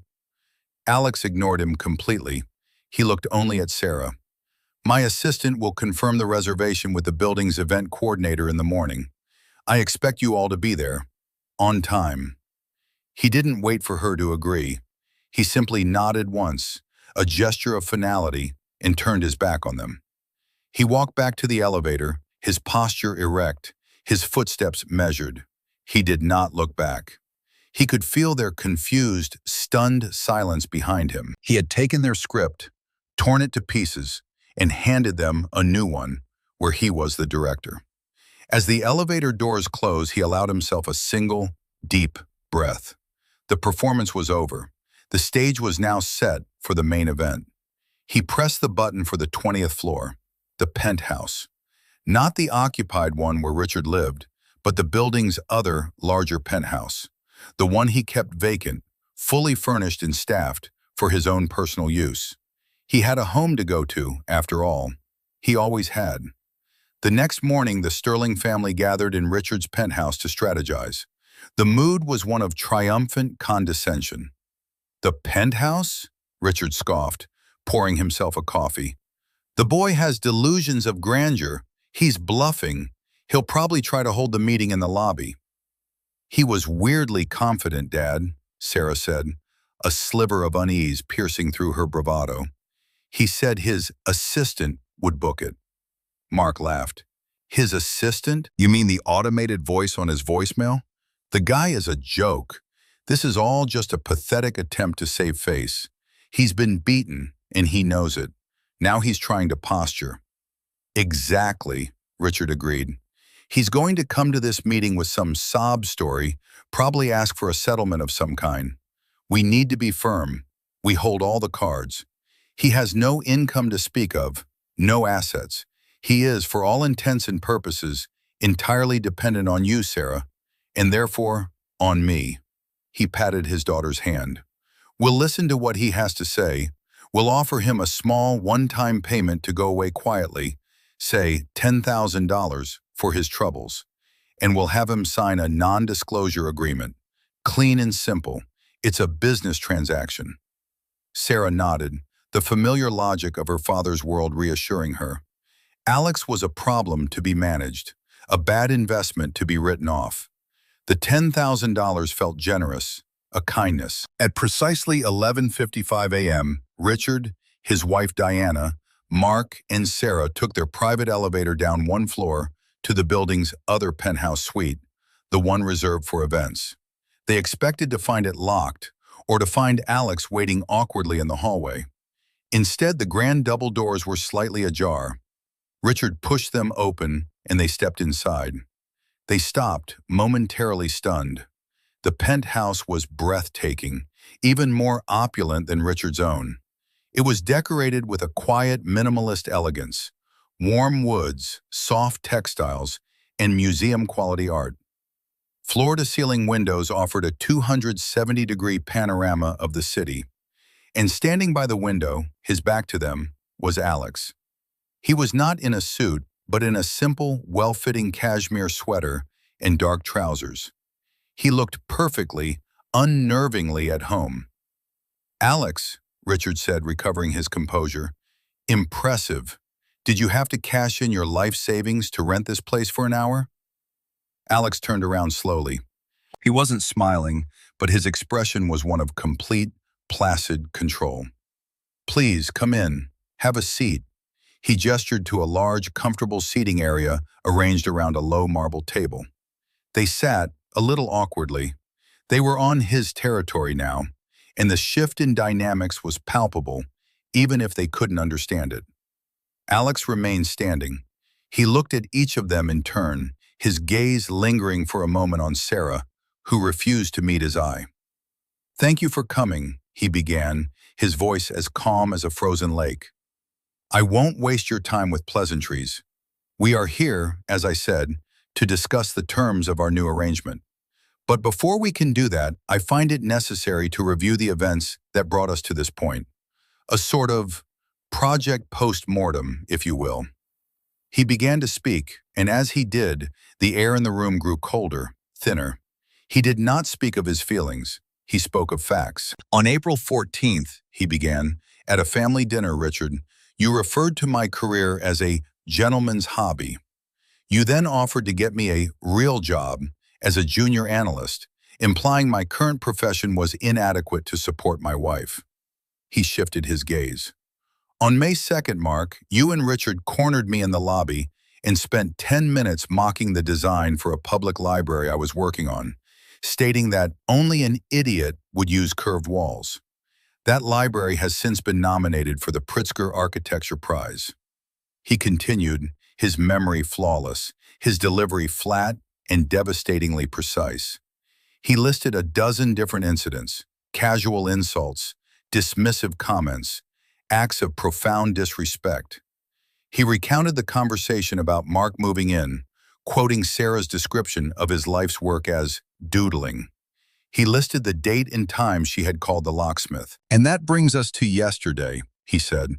Speaker 1: Alex ignored him completely. He looked only at Sarah. My assistant will confirm the reservation with the building's event coordinator in the morning. I expect you all to be there. On time. He didn't wait for her to agree. He simply nodded once, a gesture of finality, and turned his back on them. He walked back to the elevator, his posture erect, his footsteps measured. He did not look back. He could feel their confused, stunned silence behind him. He had taken their script, torn it to pieces, and handed them a new one, where he was the director. As the elevator doors closed, he allowed himself a single, deep breath. The performance was over. The stage was now set for the main event. He pressed the button for the 20th floor, the penthouse. Not the occupied one where Richard lived, but the building's other, larger penthouse. The one he kept vacant, fully furnished and staffed, for his own personal use. He had a home to go to, after all. He always had. The next morning, the Sterling family gathered in Richard's penthouse to strategize. The mood was one of triumphant condescension. The penthouse? Richard scoffed, pouring himself a coffee. The boy has delusions of grandeur. He's bluffing. He'll probably try to hold the meeting in the lobby. He was weirdly confident, Dad, Sarah said, a sliver of unease piercing through her bravado. He said his assistant would book it. Mark laughed. His assistant? You mean the automated voice on his voicemail? The guy is a joke. This is all just a pathetic attempt to save face. He's been beaten, and he knows it. Now he's trying to posture. Exactly, Richard agreed. He's going to come to this meeting with some sob story, probably ask for a settlement of some kind. We need to be firm. We hold all the cards. He has no income to speak of, no assets. He is, for all intents and purposes, entirely dependent on you, Sarah, and therefore, on me. He patted his daughter's hand. We'll listen to what he has to say. We'll offer him a small one-time payment to go away quietly, say $10,000 for his troubles, and we'll have him sign a non-disclosure agreement. Clean and simple. It's a business transaction. Sarah nodded, the familiar logic of her father's world reassuring her. Alex was a problem to be managed, a bad investment to be written off. The $10,000 felt generous, a kindness. At precisely 11:55 a.m., Richard, his wife Diana, Mark, and Sarah took their private elevator down one floor to the building's other penthouse suite, the one reserved for events. They expected to find it locked, or to find Alex waiting awkwardly in the hallway. Instead, the grand double doors were slightly ajar. Richard pushed them open, and they stepped inside. They stopped, momentarily stunned. The penthouse was breathtaking, even more opulent than Richard's own. It was decorated with a quiet, minimalist elegance, warm woods, soft textiles, and museum-quality art. Floor-to-ceiling windows offered a 270-degree panorama of the city, and standing by the window, his back to them, was Alex. He was not in a suit, but in a simple, well-fitting cashmere sweater and dark trousers. He looked perfectly, unnervingly at home. "Alex," Richard said, recovering his composure, "impressive. Did you have to cash in your life savings to rent this place for an hour?" Alex turned around slowly. He wasn't smiling, but his expression was one of complete, placid control. "Please, come in. Have a seat." He gestured to a large, comfortable seating area arranged around a low marble table. They sat, a little awkwardly. They were on his territory now, and the shift in dynamics was palpable, even if they couldn't understand it. Alex remained standing. He looked at each of them in turn, his gaze lingering for a moment on Sarah, who refused to meet his eye. "Thank you for coming," he began, his voice as calm as a frozen lake. "I won't waste your time with pleasantries. We are here, as I said, to discuss the terms of our new arrangement. But before we can do that, I find it necessary to review the events that brought us to this point. A sort of project post-mortem, if you will." He began to speak, and as he did, the air in the room grew colder, thinner. He did not speak of his feelings. He spoke of facts. "On April 14th, he began, at a family dinner, Richard, you referred to my career as a gentleman's hobby. You then offered to get me a real job as a junior analyst, implying my current profession was inadequate to support my wife." He shifted his gaze. "On May 2nd, Mark, you and Richard cornered me in the lobby and spent 10 minutes mocking the design for a public library I was working on, stating that only an idiot would use curved walls. That library has since been nominated for the Pritzker Architecture Prize." He continued, his memory flawless, his delivery flat and devastatingly precise. He listed a dozen different incidents, casual insults, dismissive comments, acts of profound disrespect. He recounted the conversation about Mark moving in, quoting Sarah's description of his life's work as doodling. He listed the date and time she had called the locksmith. "And that brings us to yesterday," he said.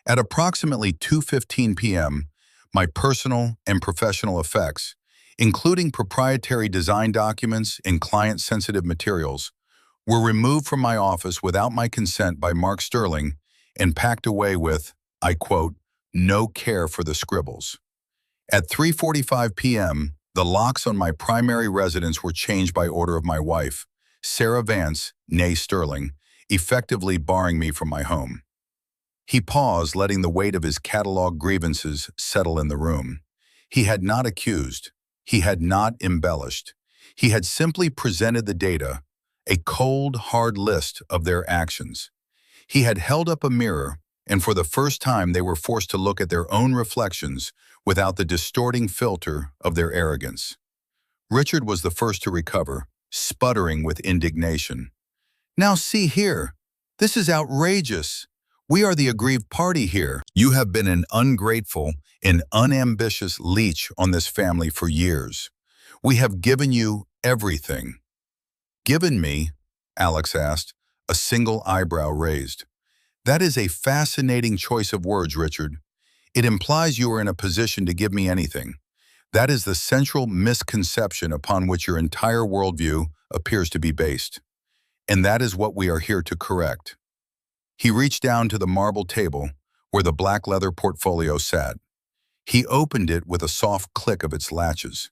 Speaker 1: "At approximately 2:15 p.m., my personal and professional effects, including proprietary design documents and client-sensitive materials, were removed from my office without my consent by Mark Sterling and packed away with, I quote, no care for the scribbles. At 3:45 p.m., the locks on my primary residence were changed by order of my wife, Sarah Vance, née Sterling, effectively barring me from my home." He paused, letting the weight of his catalog grievances settle in the room. He had not accused. He had not embellished. He had simply presented the data, a cold, hard list of their actions. He had held up a mirror, and for the first time they were forced to look at their own reflections without the distorting filter of their arrogance. Richard was the first to recover, sputtering with indignation. "Now see here. This is outrageous. We are the aggrieved party here. You have been an ungrateful and unambitious leech on this family for years. We have given you everything." "Given me?" Alex asked, a single eyebrow raised. "That is a fascinating choice of words, Richard. It implies you are in a position to give me anything. That is the central misconception upon which your entire worldview appears to be based. And that is what we are here to correct." He reached down to the marble table where the black leather portfolio sat. He opened it with a soft click of its latches.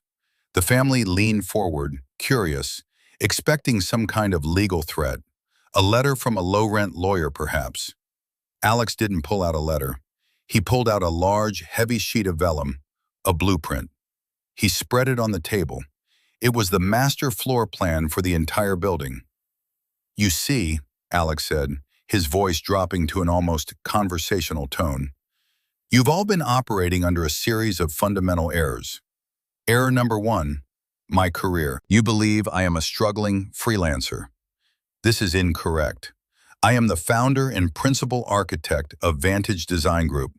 Speaker 1: The family leaned forward, curious, expecting some kind of legal threat, a letter from a low-rent lawyer perhaps. Alex didn't pull out a letter. He pulled out a large, heavy sheet of vellum, a blueprint. He spread it on the table. It was the master floor plan for the entire building. "You see," Alex said, his voice dropping to an almost conversational tone, "you've all been operating under a series of fundamental errors. Error number 1, my career. You believe I am a struggling freelancer. This is incorrect. I am the founder and principal architect of Vantage Design Group,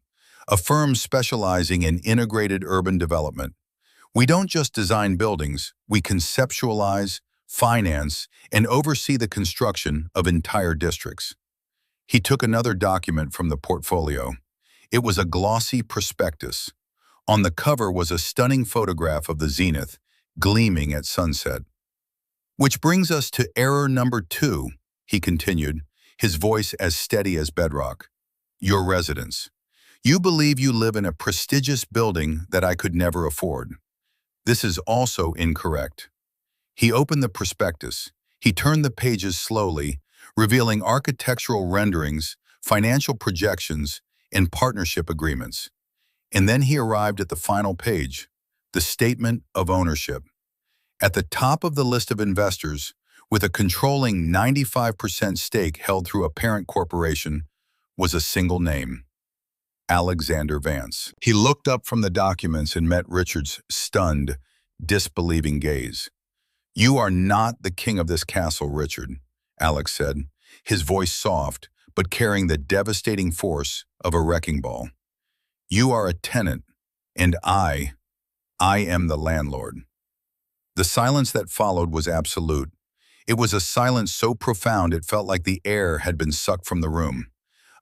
Speaker 1: a firm specializing in integrated urban development. We don't just design buildings, we conceptualize, finance, and oversee the construction of entire districts. He took another document from the portfolio. It was a glossy prospectus. On the cover was a stunning photograph of the zenith, gleaming at sunset. Which brings us to error number 2, he continued, his voice as steady as bedrock. Your residence. You believe you live in a prestigious building that I could never afford. This is also incorrect. He opened the prospectus. He turned the pages slowly, revealing architectural renderings, financial projections, and partnership agreements. And then he arrived at the final page, the statement of ownership. At the top of the list of investors, with a controlling 95% stake held through a parent corporation, was a single name, Alexander Vance. He looked up from the documents and met Richard's stunned, disbelieving gaze. You are not the king of this castle, Richard, Alex said, his voice soft, but carrying the devastating force of a wrecking ball. You are a tenant, and I am the landlord. The silence that followed was absolute. It was a silence so profound it felt like the air had been sucked from the room,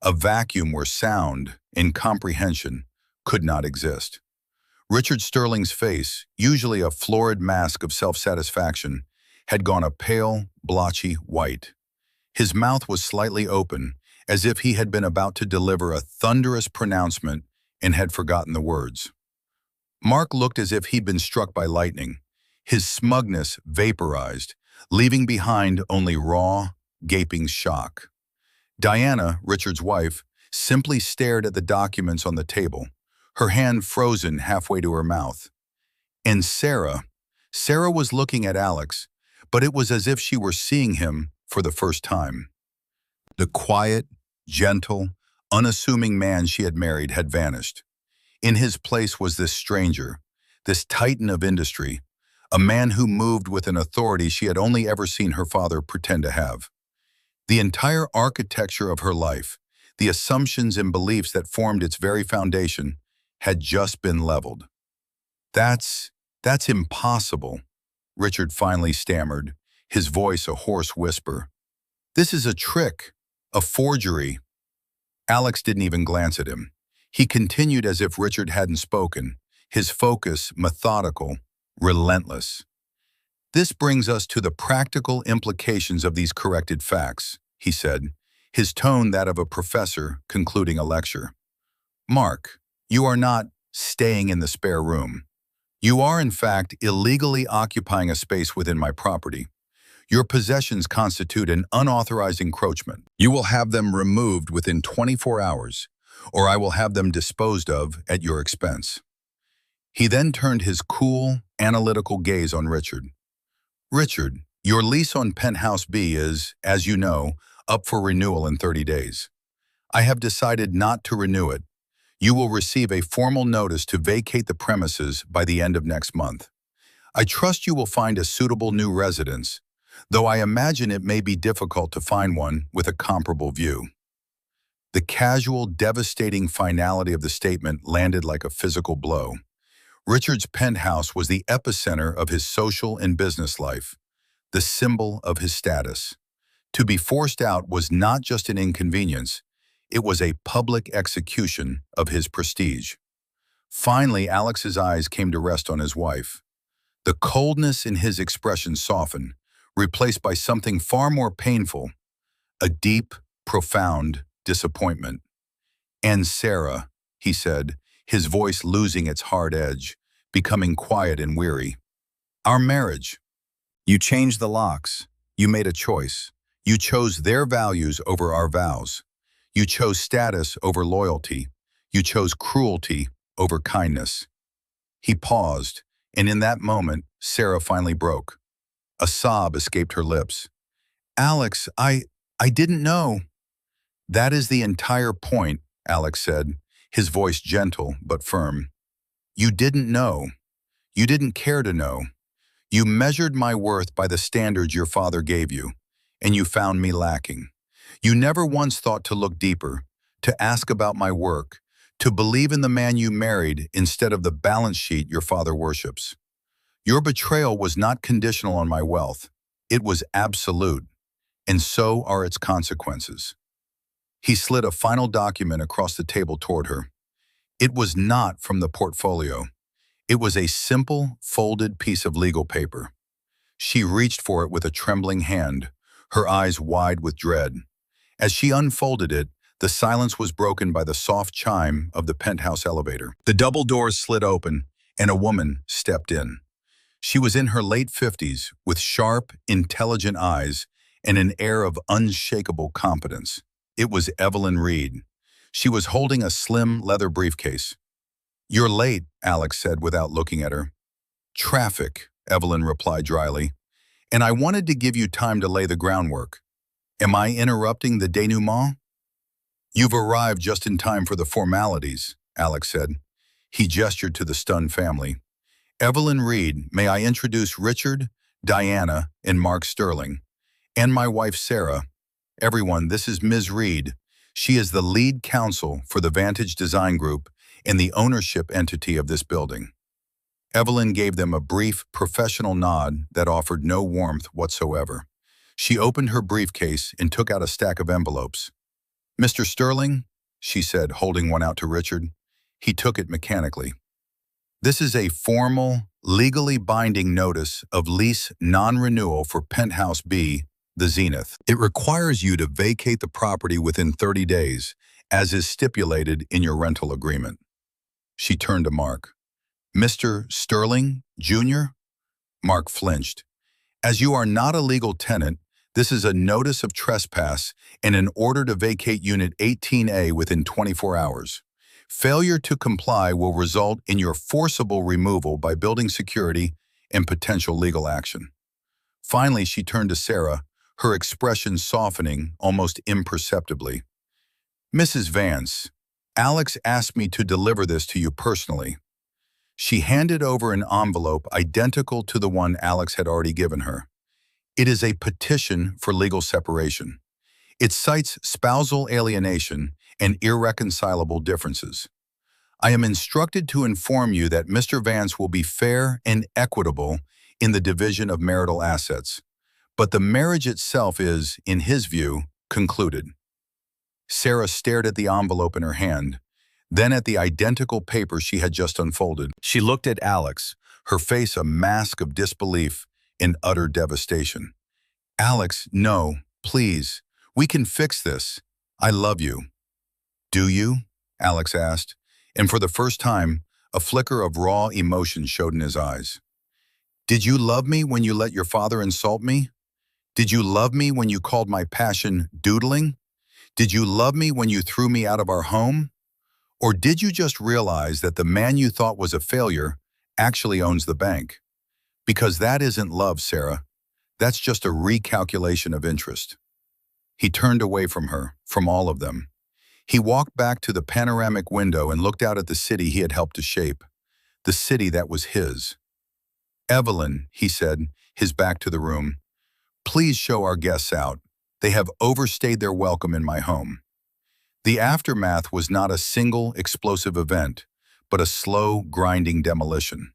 Speaker 1: a vacuum where sound, in comprehension, could not exist. Richard Sterling's face, usually a florid mask of self-satisfaction, had gone a pale, blotchy white. His mouth was slightly open, as if he had been about to deliver a thunderous pronouncement and had forgotten the words. Mark looked as if he'd been struck by lightning. His smugness vaporized, leaving behind only raw, gaping shock. Diana, Richard's wife, simply stared at the documents on the table, her hand frozen halfway to her mouth. And Sarah was looking at Alex, but it was as if she were seeing him for the first time. The quiet, gentle, unassuming man she had married had vanished. In his place was this stranger, this titan of industry, a man who moved with an authority she had only ever seen her father pretend to have. The entire architecture of her life, the assumptions and beliefs that formed its very foundation, had just been leveled. That's impossible, Richard finally stammered, his voice a hoarse whisper. This is a trick, a forgery. Alex didn't even glance at him. He continued as if Richard hadn't spoken, his focus methodical, relentless. This brings us to the practical implications of these corrected facts, he said, his tone that of a professor concluding a lecture. Mark, you are not staying in the spare room. You are, in fact, illegally occupying a space within my property. Your possessions constitute an unauthorized encroachment. You will have them removed within 24 hours, or I will have them disposed of at your expense. He then turned his cool, analytical gaze on Richard. Richard, your lease on Penthouse B is, as you know, up for renewal in 30 days. I have decided not to renew it. You will receive a formal notice to vacate the premises by the end of next month. I trust you will find a suitable new residence, though I imagine it may be difficult to find one with a comparable view. The casual, devastating finality of the statement landed like a physical blow. Richard's penthouse was the epicenter of his social and business life, the symbol of his status. To be forced out was not just an inconvenience, it was a public execution of his prestige. Finally, Alex's eyes came to rest on his wife. The coldness in his expression softened, replaced by something far more painful, a deep, profound disappointment. And Sarah, he said, his voice losing its hard edge, becoming quiet and weary. Our marriage. You changed the locks. You made a choice. You chose their values over our vows. You chose status over loyalty. You chose cruelty over kindness. He paused, and in that moment, Sarah finally broke. A sob escaped her lips. Alex, I didn't know. That is the entire point, Alex said, his voice gentle but firm. You didn't know. You didn't care to know. You measured my worth by the standards your father gave you, and you found me lacking. You never once thought to look deeper, to ask about my work, To believe in the man you married instead of the balance sheet your father worships. Your betrayal was not conditional on my wealth. It was absolute, and so are its consequences. He slid a final document across the table toward her. It was not from the portfolio. It was a simple, folded piece of legal paper. She reached for it with a trembling hand, her eyes wide with dread. As she unfolded it, the silence was broken by the soft chime of the penthouse elevator. The double doors slid open, and a woman stepped in. She was in her late 50s, with sharp, intelligent eyes and an air of unshakable competence. It was Evelyn Reed. She was holding a slim leather briefcase. "You're late," Alex said without looking at her. "Traffic," Evelyn replied dryly. "And I wanted to give you time to lay the groundwork. Am I interrupting the denouement?" "You've arrived just in time for the formalities," Alex said. He gestured to the stunned family. "Evelyn Reed, may I introduce Richard, Diana, and Mark Sterling, and my wife Sarah. Everyone, this is Ms. Reed. She is the lead counsel for the Vantage Design Group and the ownership entity of this building." Evelyn gave them a brief, professional nod that offered no warmth whatsoever. She opened her briefcase and took out a stack of envelopes. "Mr. Sterling," she said, holding one out to Richard. He took it mechanically. "This is a formal, legally binding notice of lease non-renewal for Penthouse B, the Zenith. It requires you to vacate the property within 30 days, as is stipulated in your rental agreement." She turned to Mark. "Mr. Sterling, Jr.?" Mark flinched. "As you are not a legal tenant, this is a notice of trespass and an order to vacate Unit 18A within 24 hours. Failure to comply will result in your forcible removal by building security and potential legal action." Finally, she turned to Sarah, her expression softening almost imperceptibly. "Mrs. Vance, Alex asked me to deliver this to you personally." She handed over an envelope identical to the one Alex had already given her. "It is a petition for legal separation. It cites spousal alienation and irreconcilable differences. I am instructed to inform you that Mr. Vance will be fair and equitable in the division of marital assets, but the marriage itself is, in his view, concluded." Sarah stared at the envelope in her hand, then at the identical paper she had just unfolded. She looked at Alex, her face a mask of disbelief and utter devastation. "Alex, no, please. We can fix this. I love you." "Do you?" Alex asked, and for the first time, a flicker of raw emotion showed in his eyes. "Did you love me when you let your father insult me? Did you love me when you called my passion doodling? Did you love me when you threw me out of our home? Or did you just realize that the man you thought was a failure actually owns the bank? Because that isn't love, Sarah. That's just a recalculation of interest." He turned away from her, from all of them. He walked back to the panoramic window and looked out at the city he had helped to shape, the city that was his. "Evelyn," he said, his back to the room, "please show our guests out. They have overstayed their welcome in my home." The aftermath was not a single explosive event, but a slow, grinding demolition.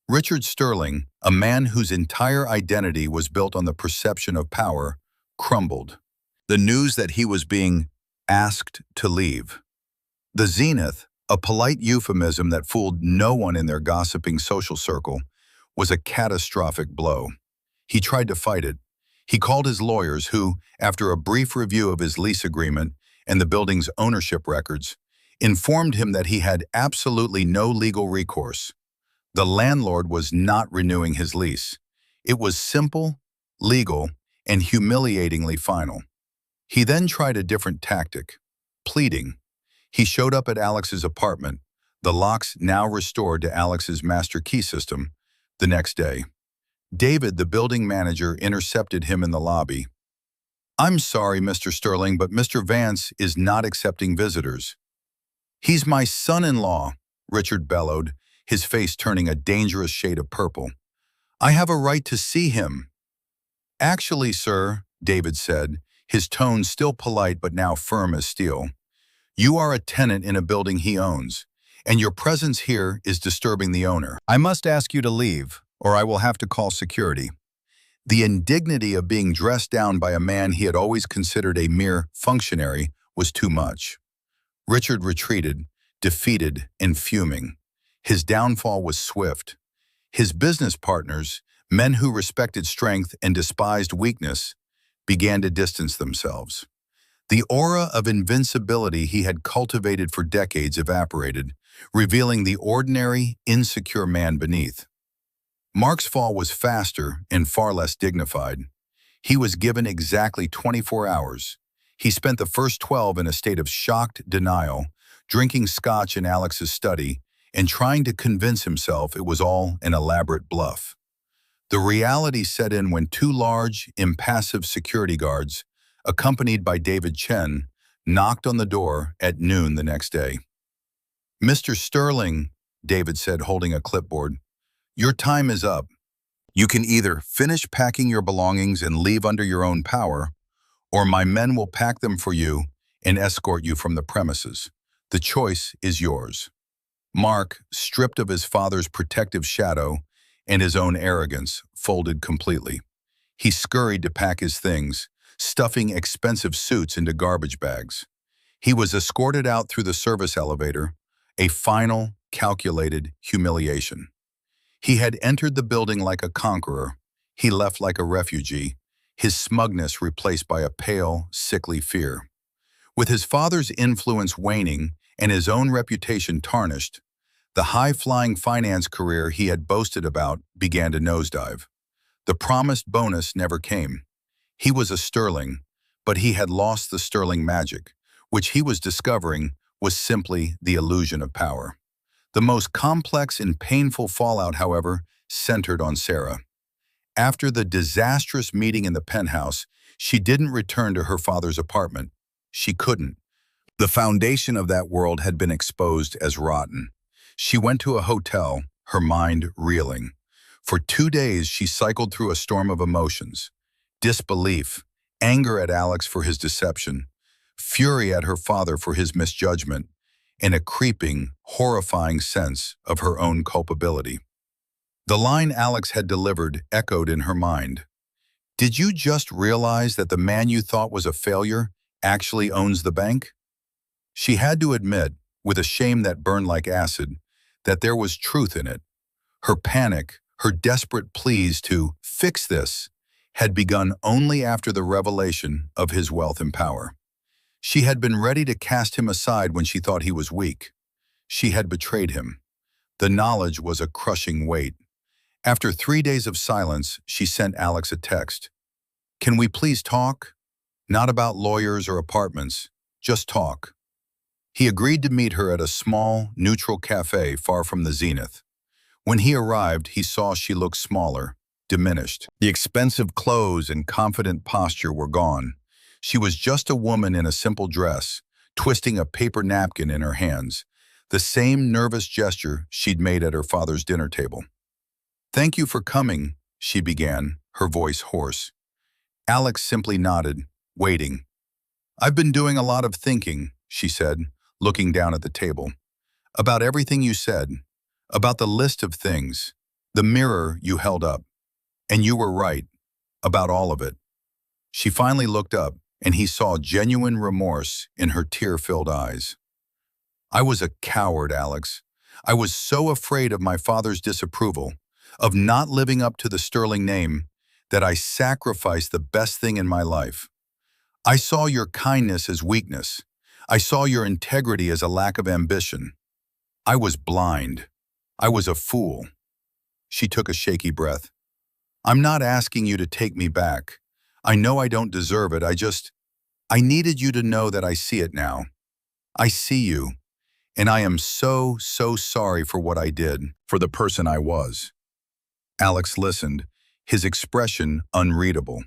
Speaker 1: Richard Sterling, a man whose entire identity was built on the perception of power, crumbled. The news that he was being asked to leave. The Zenith, a polite euphemism that fooled no one in their gossiping social circle, was a catastrophic blow. He tried to fight it. He called his lawyers who, after a brief review of his lease agreement and the building's ownership records, informed him that he had absolutely no legal recourse. The landlord was not renewing his lease. It was simple, legal, and humiliatingly final. He then tried a different tactic, pleading. He showed up at Alex's apartment, the locks now restored to Alex's master key system, the next day. David, the building manager, intercepted him in the lobby. "I'm sorry, Mr. Sterling, but Mr. Vance is not accepting visitors." "He's my son-in-law," Richard bellowed, his face turning a dangerous shade of purple. "I have a right to see him." "Actually, sir," David said, his tone still polite but now firm as steel, You are a tenant in a building he owns, and your presence here is disturbing the owner. I must ask you to leave, or I will have to call security." The indignity of being dressed down by a man he had always considered a mere functionary was too much. Richard retreated, defeated and fuming. His downfall was swift. His business partners, men who respected strength and despised weakness, began to distance themselves. The aura of invincibility he had cultivated for decades evaporated, revealing the ordinary, insecure man beneath. Mark's fall was faster and far less dignified. He was given exactly 24 hours. He spent the first 12 in a state of shocked denial, drinking scotch in Alex's study and trying to convince himself it was all an elaborate bluff. The reality set in when two large, impassive security guards, accompanied by David Chen, knocked on the door at noon the next day. "Mr. Sterling," David said, holding a clipboard, "your time is up. You can either finish packing your belongings and leave under your own power, or my men will pack them for you and escort you from the premises. The choice is yours." Mark, stripped of his father's protective shadow and his own arrogance, folded completely. He scurried to pack his things, stuffing expensive suits into garbage bags. He was escorted out through the service elevator, a final, calculated humiliation. He had entered the building like a conqueror. He left like a refugee, his smugness replaced by a pale, sickly fear. With his father's influence waning and his own reputation tarnished, the high-flying finance career he had boasted about began to nosedive. The promised bonus never came. He was a Sterling, but he had lost the Sterling magic, which he was discovering was simply the illusion of power. The most complex and painful fallout, however, centered on Sarah. After the disastrous meeting in the penthouse, she didn't return to her father's apartment. She couldn't. The foundation of that world had been exposed as rotten. She went to a hotel, her mind reeling. For 2 days, she cycled through a storm of emotions: disbelief, anger at Alex for his deception, fury at her father for his misjudgment, and a creeping, horrifying sense of her own culpability. The line Alex had delivered echoed in her mind. "Did you just realize that the man you thought was a failure actually owns the bank?" She had to admit, with a shame that burned like acid, that there was truth in it. Her panic, her desperate pleas to fix this, had begun only after the revelation of his wealth and power. She had been ready to cast him aside when she thought he was weak. She had betrayed him. The knowledge was a crushing weight. After 3 days of silence, she sent Alex a text. "Can we please talk? Not about lawyers or apartments, just talk." He agreed to meet her at a small, neutral cafe far from the Zenith. When he arrived, he saw she looked smaller, diminished. The expensive clothes and confident posture were gone. She was just a woman in a simple dress, twisting a paper napkin in her hands, the same nervous gesture she'd made at her father's dinner table. "Thank you for coming," she began, her voice hoarse. Alex simply nodded, waiting. "I've been doing a lot of thinking," she said, looking down at the table. "About everything you said, about the list of things, the mirror you held up. And you were right, about all of it." She finally looked up, and he saw genuine remorse in her tear-filled eyes. "I was a coward, Alex. I was so afraid of my father's disapproval, of not living up to the Sterling name, that I sacrificed the best thing in my life. I saw your kindness as weakness. I saw your integrity as a lack of ambition. I was blind. I was a fool." She took a shaky breath. "I'm not asking you to take me back. I know I don't deserve it. I needed you to know that I see it now. I see you, and I am so sorry for what I did, for the person I was." Alex listened, his expression unreadable.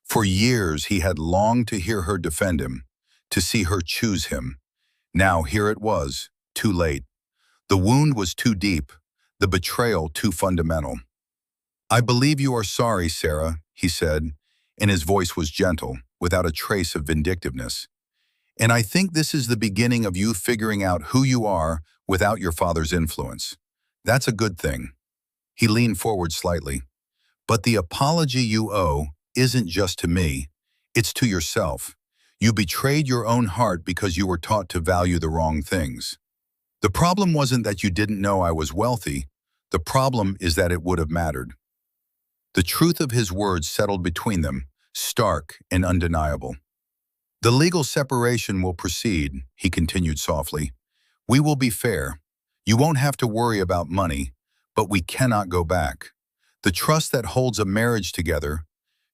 Speaker 1: For years he had longed to hear her defend him, to see her choose him. Now here it was, too late. The wound was too deep, the betrayal too fundamental. "I believe you are sorry, Sarah," he said, and his voice was gentle, without a trace of vindictiveness. And I think this is the beginning of you figuring out who you are without your father's influence. That's a good thing." He leaned forward slightly. "But the apology you owe isn't just to me, it's to yourself. You betrayed your own heart because you were taught to value the wrong things. The problem wasn't that you didn't know I was wealthy. The problem is that it would have mattered." The truth of his words settled between them, stark and undeniable. "The legal separation will proceed," he continued softly. "We will be fair. You won't have to worry about money, but we cannot go back. The trust that holds a marriage together,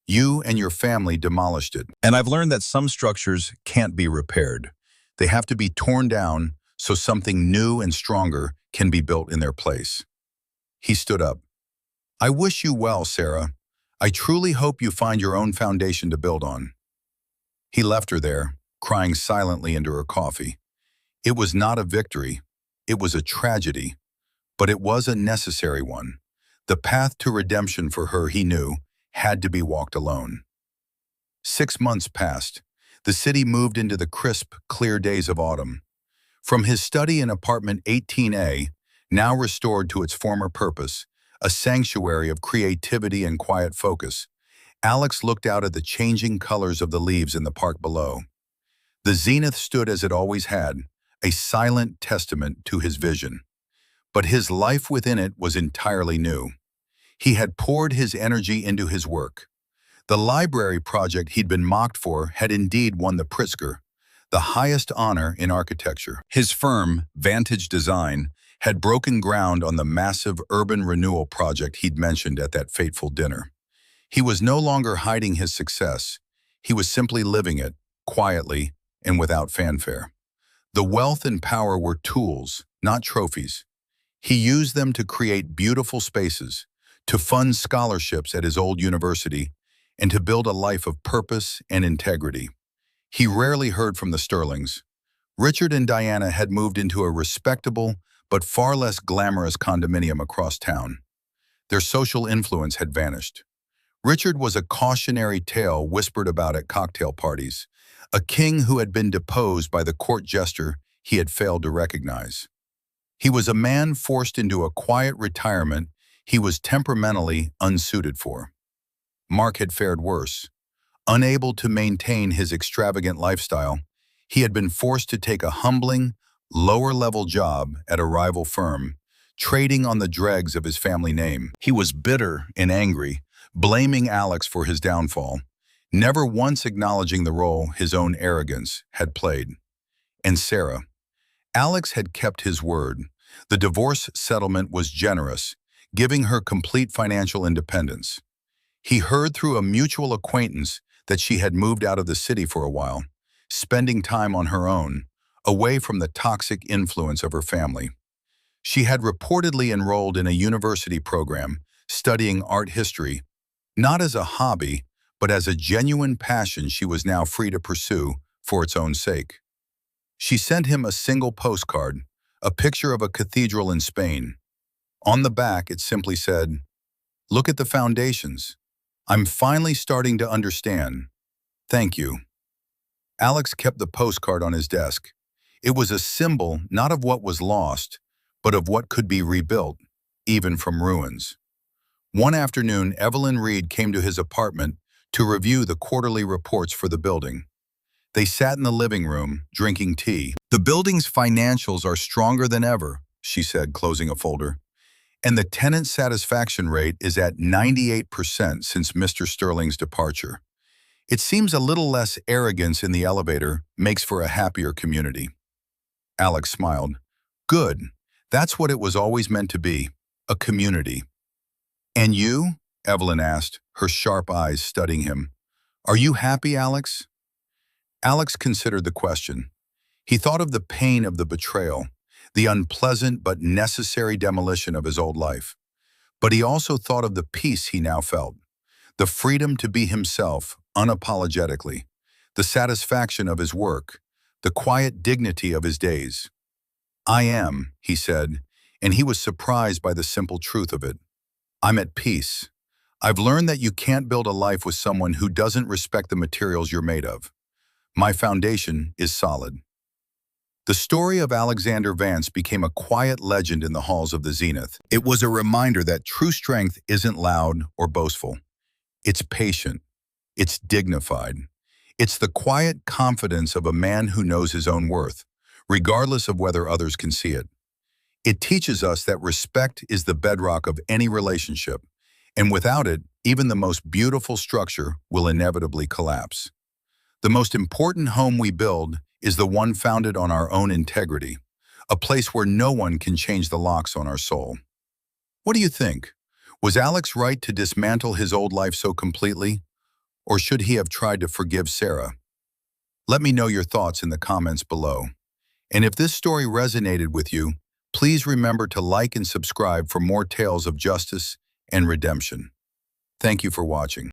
Speaker 1: you and your family demolished it. And I've learned that some structures can't be repaired. They have to be torn down so something new and stronger can be built in their place." He stood up. "I wish you well, Sarah. I truly hope you find your own foundation to build on." He left her there, crying silently into her coffee. It was not a victory. It was a tragedy. But it was a necessary one. The path to redemption for her, he knew, had to be walked alone. 6 months passed. The city moved into the crisp, clear days of autumn. From his study in apartment 18A, now restored to its former purpose, a sanctuary of creativity and quiet focus, Alex looked out at the changing colors of the leaves in the park below. The zenith stood as it always had, a silent testament to his vision. But his life within it was entirely new. He had poured his energy into his work. The library project he'd been mocked for had indeed won the Pritzker, the highest honor in architecture. His firm, Vantage Design, had broken ground on the massive urban renewal project he'd mentioned at that fateful dinner. He was no longer hiding his success. He was simply living it, quietly and without fanfare. The wealth and power were tools, not trophies. He used them to create beautiful spaces, to fund scholarships at his old university, and to build a life of purpose and integrity. He rarely heard from the Sterlings. Richard and Diana had moved into a respectable but far less glamorous condominium across town. Their social influence had vanished. Richard was a cautionary tale whispered about at cocktail parties, a king who had been deposed by the court jester he had failed to recognize. He was a man forced into a quiet retirement he was temperamentally unsuited for. Mark had fared worse. Unable to maintain his extravagant lifestyle, he had been forced to take a humbling, lower-level job at a rival firm, trading on the dregs of his family name. He was bitter and angry, blaming Alex for his downfall, never once acknowledging the role his own arrogance had played. And Sarah. Alex had kept his word. The divorce settlement was generous, giving her complete financial independence. He heard through a mutual acquaintance that she had moved out of the city for a while, spending time on her own, away from the toxic influence of her family. She had reportedly enrolled in a university program, studying art history, not as a hobby, but as a genuine passion she was now free to pursue for its own sake. She sent him a single postcard, a picture of a cathedral in Spain. On the back, it simply said, "Look at the foundations. I'm finally starting to understand. Thank you." Alex kept the postcard on his desk. It was a symbol not of what was lost, but of what could be rebuilt, even from ruins. One afternoon, Evelyn Reed came to his apartment to review the quarterly reports for the building. They sat in the living room, drinking tea. "The building's financials are stronger than ever," she said, closing a folder. "And the tenant satisfaction rate is at 98% since Mr. Sterling's departure. It seems a little less arrogance in the elevator makes for a happier community." Alex smiled. "Good. That's what it was always meant to be, a community." "And you?" Evelyn asked, her sharp eyes studying him. "Are you happy, Alex?" Alex considered the question. He thought of the pain of the betrayal, the unpleasant but necessary demolition of his old life. But he also thought of the peace he now felt, the freedom to be himself unapologetically, the satisfaction of his work, the quiet dignity of his days. "I am," he said, and he was surprised by the simple truth of it. "I'm at peace. I've learned that you can't build a life with someone who doesn't respect the materials you're made of. My foundation is solid. The story of Alexander Vance became a quiet legend in the halls of the Zenith. It was a reminder that true strength isn't loud or boastful. It's patient. It's dignified. It's the quiet confidence of a man who knows his own worth, regardless of whether others can see it. It teaches us that respect is the bedrock of any relationship, and without it, even the most beautiful structure will inevitably collapse. The most important home we build is the one founded on our own integrity, a place where no one can change the locks on our soul. What do you think? Was Alex right to dismantle his old life so completely? Or should he have tried to forgive Sarah? Let me know your thoughts in the comments below. And if this story resonated with you, please remember to like and subscribe for more tales of justice and redemption. Thank you for watching.